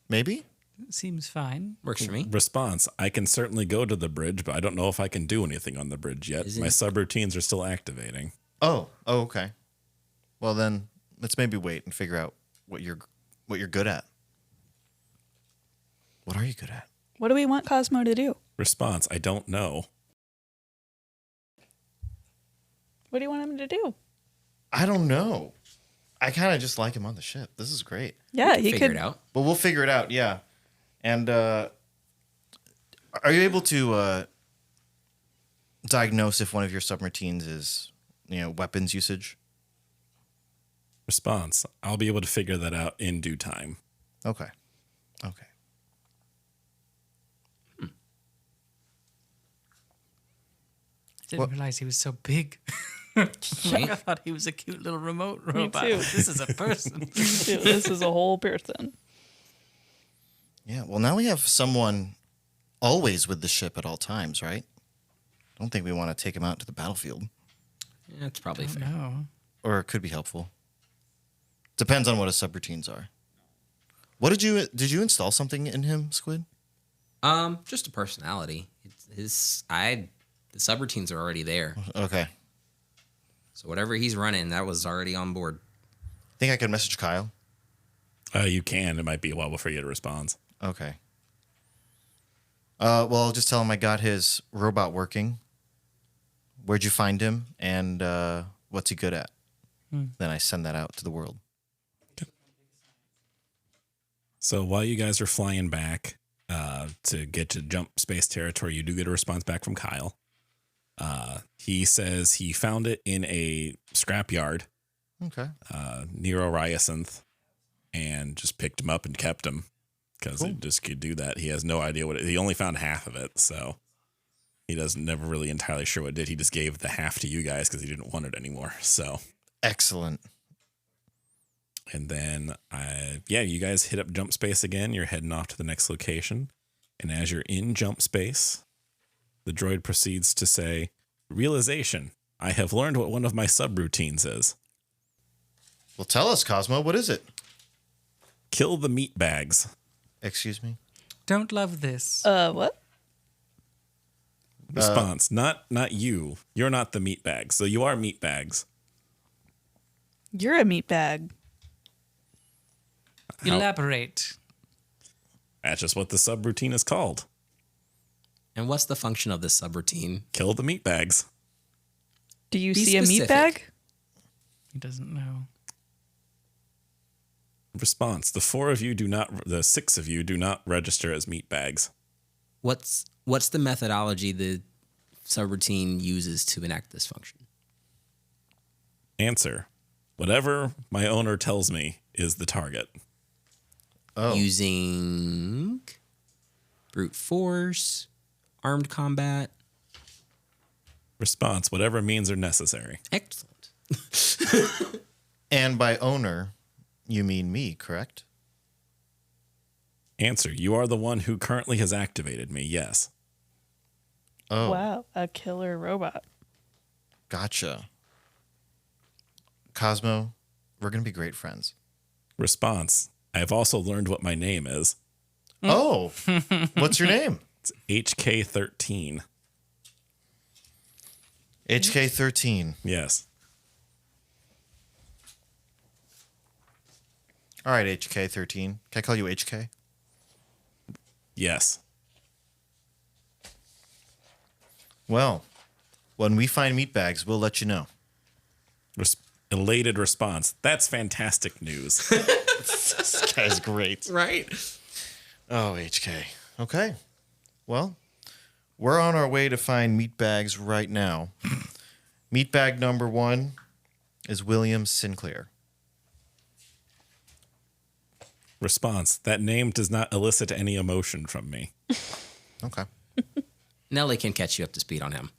Maybe? Seems fine. Works for me. Response. I can certainly go to the bridge, but I don't know if I can do anything on the bridge yet. Isn't- My subroutines are still activating. Oh, okay. Well, then let's maybe wait and figure out what you're good at. What are you good at? What do we want Cosmo to do? Response. I don't know. What do you want him to do? I don't know. I kind of just like him on the ship. This is great. Yeah, he Figure could. it out. But we'll figure it out, yeah. And are you able to diagnose if one of your subroutines is, weapons usage? Response. I'll be able to figure that out in due time. Okay. Didn't What? realize he was so big. I thought he was a cute little remote robot. too. This is a person. This is a whole person. Yeah, well, now we have someone always with the ship at all times, right? I don't think we want to take him out to the battlefield. Yeah, that's probably fair. No. Or it could be helpful. Depends on what his subroutines are. What did you install something in him, Squid? Just a personality. The subroutines are already there. Okay. So whatever he's running, that was already on board. Think I could message Kyle? You can. It might be a while before you get a response. Okay. Well, I'll just tell him I got his robot working. Where'd you find him? And what's he good at? Then I send that out to the world. So while you guys are flying back to get to jump space territory, you do get a response back from Kyle. He says he found it in a scrapyard Okay. Nero Ryacinth, and just picked him up and kept him because it just could do that. He has no idea he only found half of it, so he doesn't never really entirely sure what it did. He just gave the half to you guys because he didn't want it anymore. So Excellent. And then, you guys hit up jump space again. You're heading off to the next location. And as you're in jump space, the droid proceeds to say, realization, I have learned what one of my subroutines is. Well, tell us, Cosmo, what is it? Kill the meat bags. Excuse me? Don't love this. What? Response, not you. You're not the meat bags. So you are meat bags. You're a meat bag. Elaborate. That's just what the subroutine is called. And what's the function of this subroutine? Kill the meat bags. Do you Be see a meat specific. bag? He doesn't know. Response, the six of you do not register as meat bags. What's the methodology the subroutine uses to enact this function? Answer, whatever my owner tells me is the target. Oh. Using brute force, armed combat. Response, whatever means are necessary. Excellent. And by owner, you mean me, correct? Answer, you are the one who currently has activated me, yes. Oh, Wow, a killer robot. gotcha. Cosmo, we're going to be great friends. Response, I have also learned what my name is. Oh, what's your name? It's HK13. HK13. Yes. All right, HK13. Can I call you HK? Yes. Well, when we find meat bags, we'll let you know. Elated response. That's fantastic news. This guy's great. Right. Oh, HK. Okay. Well, we're on our way to find meat bags right now. Meat bag number 1 is William Sinclair. Response. That name does not elicit any emotion from me. Okay. Nellie can catch you up to speed on him.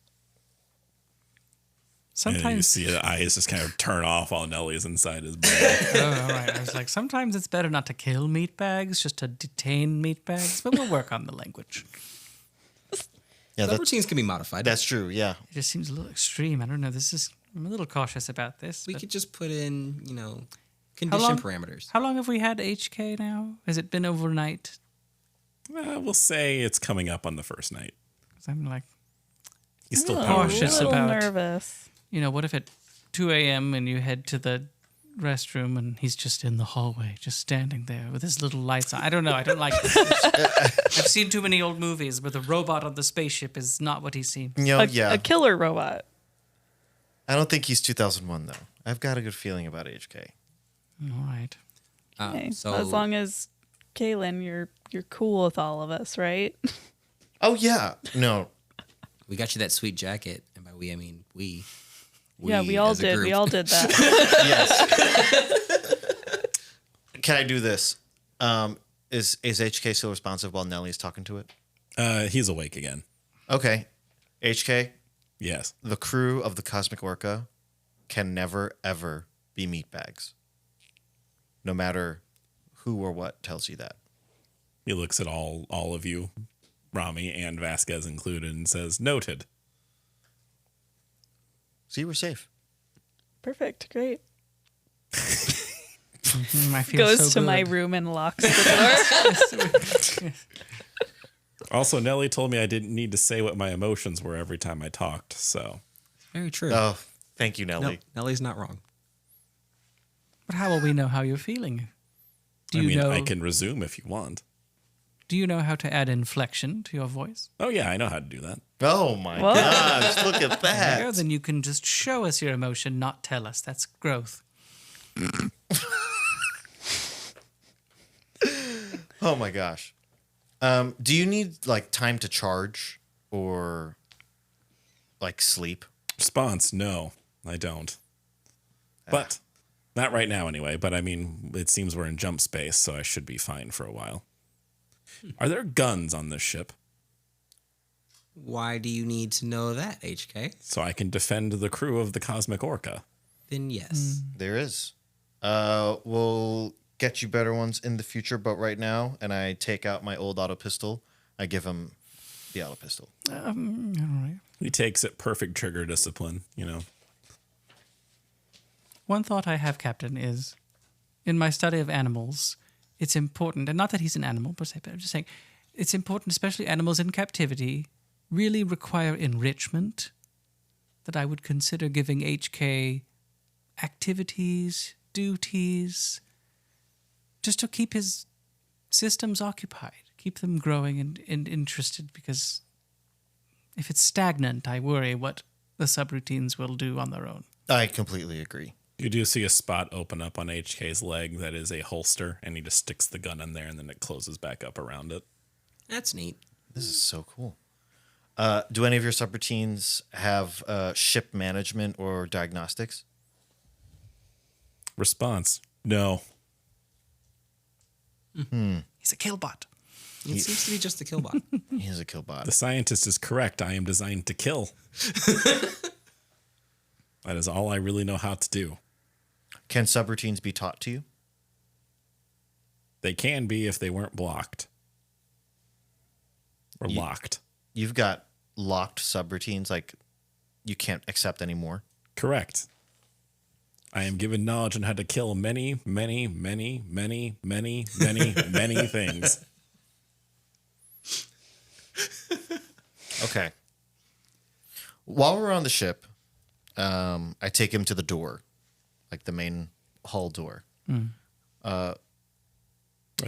And you Sometimes. see the eyes just kind of turn off while Nellie's inside his brain. Oh, all right. I was like, sometimes it's better not to kill meat bags, just to detain meat bags, but we'll work on the language. Yeah, Subroutines can be modified. that's true. Yeah. It just seems a little extreme. I don't know. I'm a little cautious about this. we but could just put in, How condition long- parameters. How long have we had HK now? Has it been overnight? We'll say it's coming up on the first night. 'Cause I'm like, He's still I'm cautious a little about- nervous. what if at 2 a.m. and you head to the restroom and he's just in the hallway, just standing there with his little lights on? I don't know. I don't like this. I've seen too many old movies where the robot on the spaceship is not what he seems. A killer robot. I don't think he's 2001, though. I've got a good feeling about HK. All right. Okay. So As long as Kaylin, you're cool with all of us, right? Oh, yeah. No. we got you that sweet jacket, and by we I mean we. Yeah, we all as a did. group. We all did that. Yes. Can I do this? Is HK still responsive while Nellie's talking to it? He's awake again. Okay. HK, Yes. the crew of the Cosmic Orca can never, ever be meat bags. No matter who or what tells you that. He looks at all of you, Rami and Vasquez included, and says, noted. See, we're safe. Perfect. Great. I feel Goes so to my good. room and locks the door. Also, Nellie told me I didn't need to say what my emotions were every time I talked, so. Very true. Oh, thank you, Nellie. No, Nellie's not wrong. But how will we know how you're feeling? Do you know? I can resume if you want. Do you know how to add inflection to your voice? Oh, yeah, I know how to do that. Oh, my What? gosh. Look at There you go. that. Then you can just show us your emotion, not tell us. That's growth. Oh, my gosh. Do you need, like, time to charge or, like, sleep? Response, no, I don't. But Not right now, anyway, but I mean, it seems we're in jump space, so I should be fine for a while. Are there guns on this ship? Why do you need to know that, HK? So I can defend the crew of the Cosmic Orca. Then yes. There is. We'll get you better ones in the future, but right now, and I take out my old auto pistol. I give him the auto pistol. All right. He takes it, perfect trigger discipline, you know. One thought I have, Captain, is in my study of animals, it's important, and not that he's an animal per se, but I'm just saying it's important, especially animals in captivity, really require enrichment, that I would consider giving HK activities, duties, just to keep his systems occupied, keep them growing and interested, because if it's stagnant, I worry what the subroutines will do on their own. I completely agree. You do see a spot open up on HK's leg that is a holster, and he just sticks the gun in there, and then it closes back up around it. That's neat. This is so cool. Do any of your subroutines have ship management or diagnostics? Response: no. He's a killbot. It seems to be just the killbot. He is a killbot. The scientist is correct. I am designed to kill. That is all I really know how to do. Can subroutines be taught to you? They can be if they weren't blocked. Or locked. You've got locked subroutines, like you can't accept anymore. Correct. I am given knowledge on how to kill many, many, many, many, many, many, many things. Okay. While we're on the ship, I take him to the door, like the main hull door. Like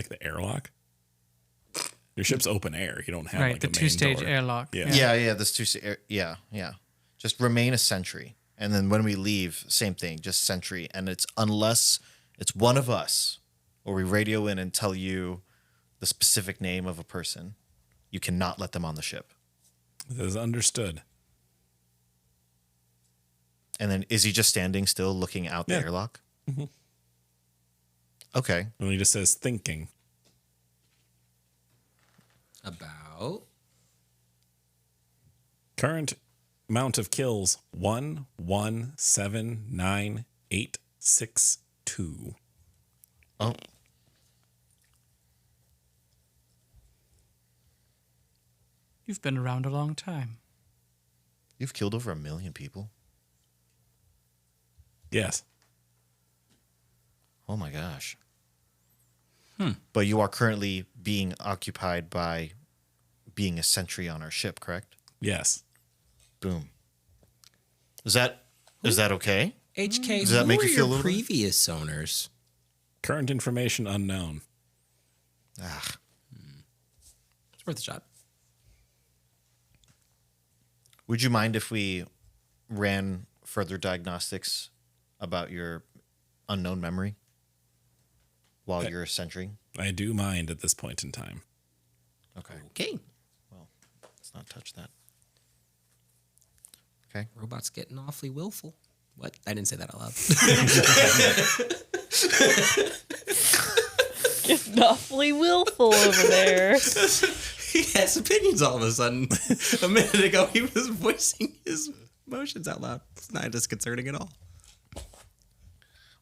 the airlock? Your ship's open air. You don't have Right, like the a main two-stage door. airlock. Yeah. Yeah. This yeah. Just remain a sentry, and then when we leave, same thing, just sentry. And it's unless it's one of us, or we radio in and tell you the specific name of a person, you cannot let them on the ship. It is understood. And then is he just standing still, looking out the Yeah. airlock? Okay. And he just says thinking. About Current amount of kills 1179862. Oh, You've been around a long time. you've killed over 1 million people. Yes. Oh my gosh. But you are currently being occupied by being a sentry on our ship, correct? Yes. Boom. Is that okay? HK, Does that who make were you feel a your little bit- previous owners? Current information unknown. Ah, It's worth a shot. would you mind if we ran further diagnostics about your unknown memory while you're a sentry? I do mind at this point in time. Okay. Okay. Let's not touch that. Okay. Robot's getting awfully willful. What? I didn't say that out loud. Getting awfully willful over there. He has opinions all of a sudden. A minute ago, he was voicing his emotions out loud. It's not disconcerting at all.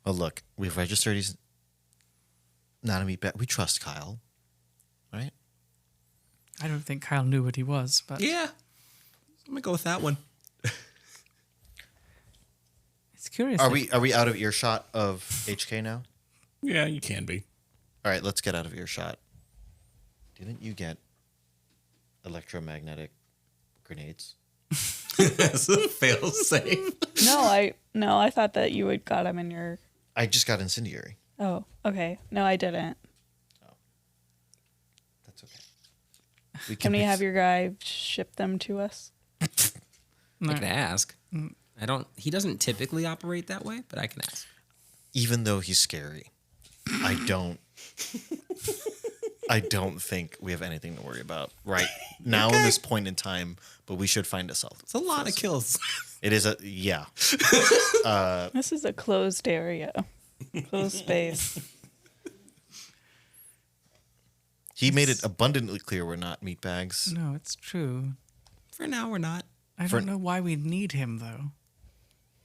Well, look, we've registered he's not a meatbag. We trust Kyle, right? I don't think Kyle knew what he was, but Yeah. I'm going to go with that one. it's curious. Are we out of earshot of HK now? Yeah, you can be. All right, let's get out of earshot. Didn't you get electromagnetic grenades? That's a fail safe. No, I thought that you had got him in your. I just got incendiary. Oh, okay. No, I didn't. That's okay. Can we mix- have your guy ship them to us? I can ask. He doesn't typically operate that way, but I can ask. Even though he's scary, I don't think we have anything to worry about right now in this point in time, but we should find a salt. It's a lot of kills. It is yeah. This is a closed area. Close space. He made it abundantly clear we're not meatbags. No, it's true. For now, we're not. I For- don't know why we need him, though.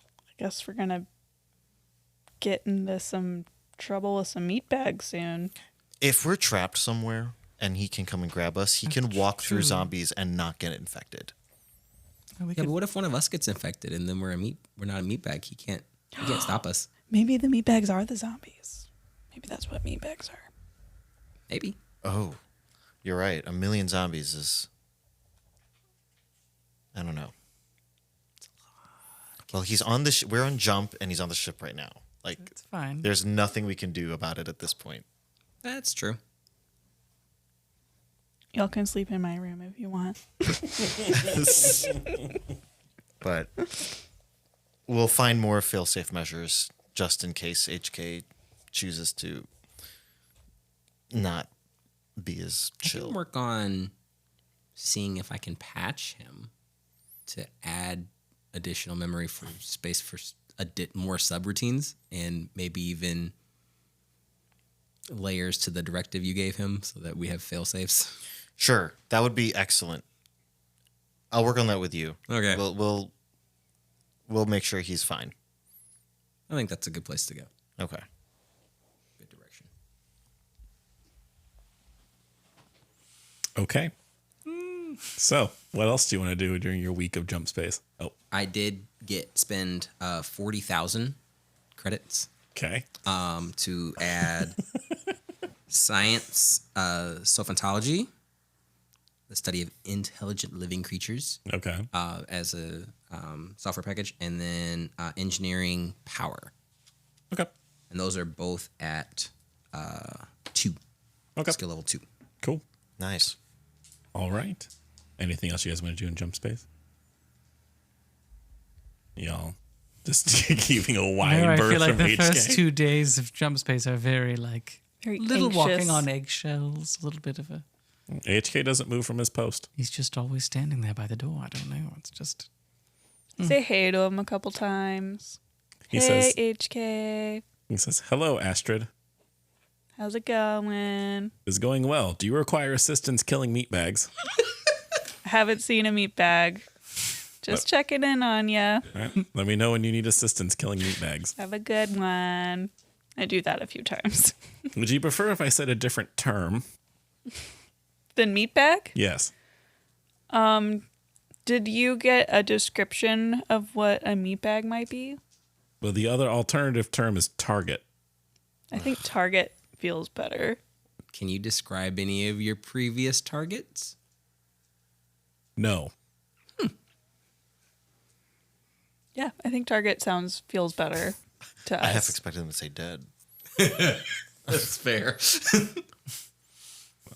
I guess we're gonna get into some trouble with some meat bags soon. If we're trapped somewhere and he can come and grab us, he can walk through true. zombies and not get infected. Oh, we Yeah, could- but what if one of us gets infected and then we're not a meat bag? He can't stop us. Maybe the meat bags are the zombies. Maybe that's what meat bags are. Maybe. Oh, you're right. 1,000,000 zombies is... I don't know. Well, he's on the... we're on jump, and he's on the ship right now. Like, it's fine. there's nothing we can do about it at this point. That's true. Y'all can sleep in my room if you want. But we'll find more fail-safe measures just in case HK chooses to not be as I can chill. work on seeing if I can patch him to add additional memory for space for more subroutines and maybe even layers to the directive you gave him so that we have fail safes. Sure, that would be excellent. I'll work on that with you. Okay. We'll make sure he's fine. I think that's a good place to go. Okay. Good direction. Okay. So, what else do you want to do during your week of jump space? Oh, I did spend 40,000 credits okay. to add science, self-ontology, the study of intelligent living creatures, Okay. as a software package, and then engineering power. Okay. And those are both at 2. Okay. Skill level 2. Cool. Nice. All right. Anything else you guys want to do in jump space? Y'all just keeping a wide I berth feel like from the HK. first 2 days of jump space are very Very little anxious. walking on eggshells, a little bit of a. HK doesn't move from his post. He's just always standing there by the door. I don't know. It's just. Say hey to him a couple times. He hey, says, HK. he says, "Hello, Astrid. How's it going? It's going well. Do you require assistance killing meatbags?" I haven't seen a meat bag. Just checking in on ya. All right. Let me know when you need assistance killing meatbags. Have a good one. I do that a few times. Would you prefer if I said a different term? Then meat bag? Yes. Did you get a description of what a meat bag might be? Well, the other alternative term is target. I think target feels better. Can you describe any of your previous targets? No. Yeah, I think target feels better to us. I half expected him to say dead. That's fair.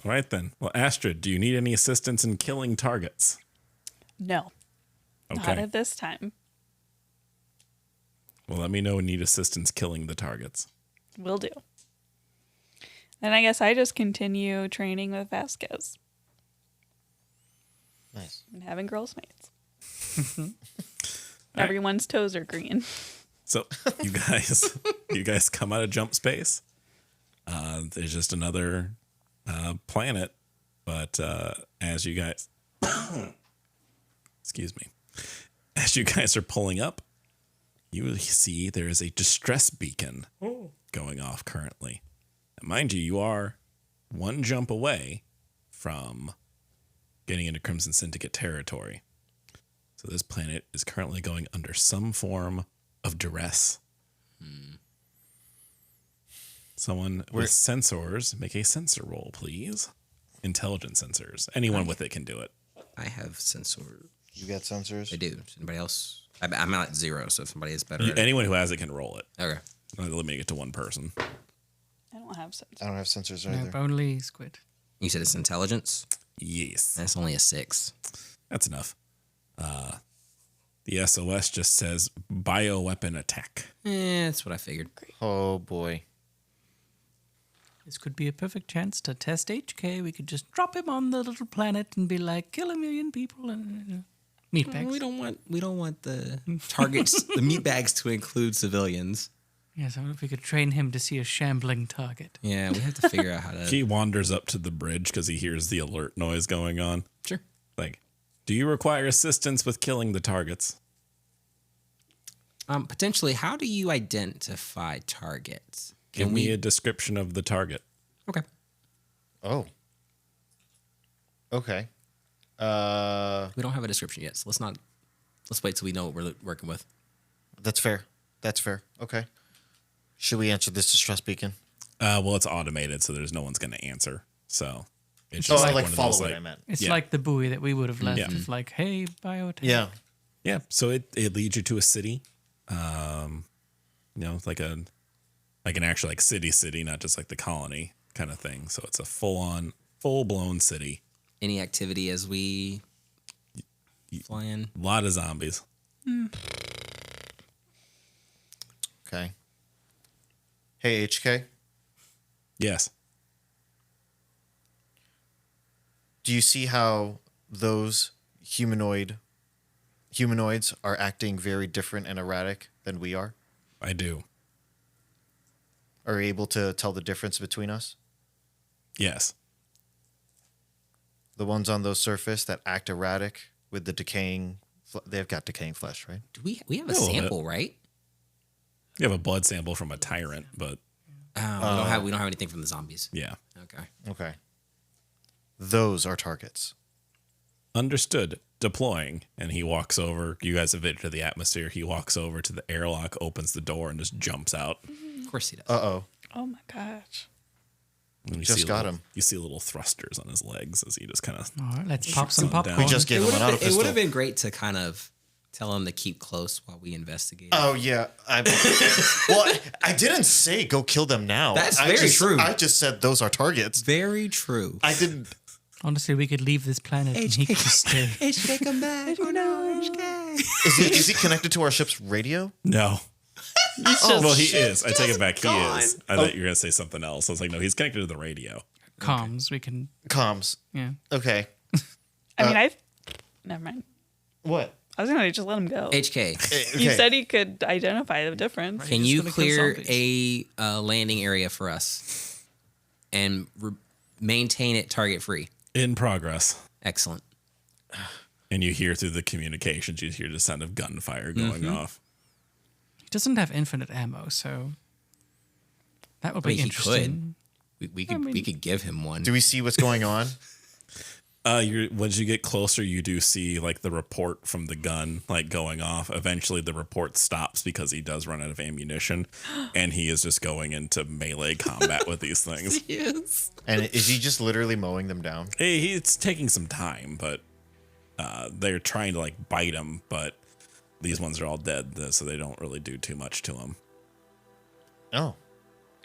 All right, then. Well, Astrid, do you need any assistance in killing targets? No, not Okay. at this time. Well, let me know when you need assistance killing the targets. Will do. Then I guess I just continue training with Vasquez Nice. and having girls' mates. Everyone's toes are green. So you guys come out of jump space. There's just another planet, but as you guys, excuse me, as you guys are pulling up, you see there is a distress beacon going off currently. And mind you, you are one jump away from getting into Crimson Syndicate territory. So this planet is currently going under some form of duress. Someone with sensors, make a sensor roll, please. Intelligent sensors. Anyone with it can do it. I have sensor. You got sensors? I do. Does anybody else? I'm at 0, so if somebody is better at it. Anyone who has it can roll it. Okay. I'm limiting it to one person. I don't have sense. I don't have sensors No, either. only squid. You said it's intelligence? Yes, That's only a 6. that's enough. The SOS just says bioweapon attack. That's what I figured. Oh boy. This could be a perfect chance to test HK. We could just drop him on the little planet and be like, kill 1,000,000 people and meatbags. We don't want the targets, the meat bags to include civilians. Yes, I wonder if we could train him to see a shambling target. Yeah, we have to figure out how to. He wanders up to the bridge because he hears the alert noise going on. Sure. Like, do you require assistance with killing the targets? Potentially, how do you identify targets? Give me a description of the target. Okay. Oh. Okay. We don't have a description yet, so let's wait till we know what we're working with. That's fair. That's fair. Okay. Should we answer this distress beacon? Well, it's automated, so there's no one's going to answer. So it's Oh, just like one of follow those, what like- I meant. It's Yeah. like the buoy that we would have left. Yeah. Of like, hey, biotech. Yeah. Yeah, so it leads you to a city, like an actual like city, not just like the colony kind of thing. So it's a full blown city. Any activity as we fly in? A lot of zombies. Okay. Hey, HK. Yes. Do you see how those humanoids are acting very different and erratic than we are? I do. Are you able to tell the difference between us? Yes. The ones on those surface that act erratic with the decaying, they've got decaying flesh, right? Do we have a A little bit. sample, right? You have a blood sample from a tyrant, but We don't have anything from the zombies. yeah. Okay. Okay. Those are targets. Understood. Deploying. And he walks over. You guys have entered the atmosphere. He walks over to the airlock, opens the door, and just jumps out. Of course he does. Uh-oh. Oh my gosh. And you Just see got little- him. You see little thrusters on his legs as he just kind of. All right, let's pop some Shoots them down. popcorn. We just gave him an auto It pistol. would have been great to kind of tell him to keep close while we investigate. Oh, yeah. I didn't say go kill them now. That's I very just- true. I just said those are targets. Very true. I didn't. Honestly, we could leave this planet and he could just stay. HK, come back. Oh no, HK. Is he connected to our ship's radio? No. Oh, Well, he is. I take it back. He gone. is. I thought you were going to say something else. I was like, no, he's connected to the radio. Comms, we can, Comms. yeah. Okay. I mean, never mind. What? I was gonna just let him go. HK, You said he could identify the difference. can just you gonna kill clear zombies. a landing area for us and maintain it target free? In progress. Excellent. And you hear through the communications, you hear the sound of gunfire going off. He doesn't have infinite ammo, so that would be Wait, he interesting. We could give him one. Do we see what's going on? Once you get closer, you do see like the report from the gun like going off. Eventually, the report stops because he does run out of ammunition, and he is just going into melee combat with these things. Yes. And is he just literally mowing them down? Hey, it's taking some time, but they're trying to like bite him, but these ones are all dead, so they don't really do too much to him. Oh.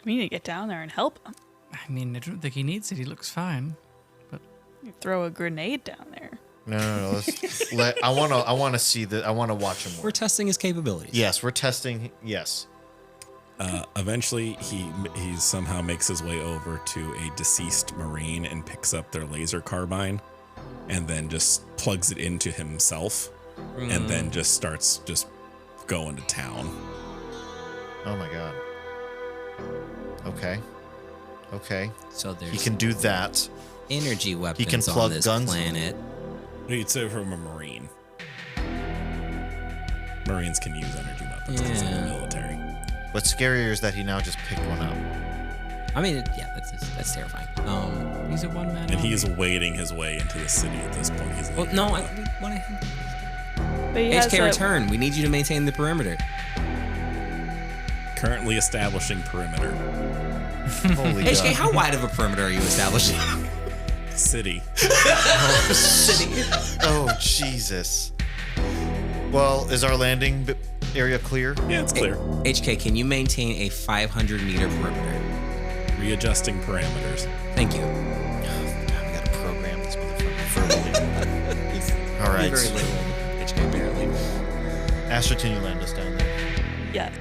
We need to get down there and help him. I mean, I don't think he needs it. He looks fine. You throw a grenade down there. No. I want to see that. I want to watch him We're work. testing his capabilities. Yes, we're testing. Yes. Eventually, he somehow makes his way over to a deceased Marine and picks up their laser carbine, and then just plugs it into himself, and then just starts just going to town. Oh my god. Okay. So there's He can do that. energy weapons can plug on this guns. planet. It's from a Marine. Marines can use energy weapons because of the Yeah. military. What's scarier is that he now just picked one up. I mean, that's terrifying. He's a one-man And he army. is wading his way into the city at this point. He's Well, like, no, we want to. But he has HK, return. We need you to maintain the perimeter. currently establishing perimeter. Holy HK, god. how wide of a perimeter are you establishing? City. City. Oh Jesus. Well, is our landing area clear? Yeah, it's clear. HK, can you maintain a 500-meter perimeter? Readjusting parameters. Thank you. God, we gotta program this motherfucker verbally. All right. Very little. HK, apparently. Astrid, can you land us down there? Yeah.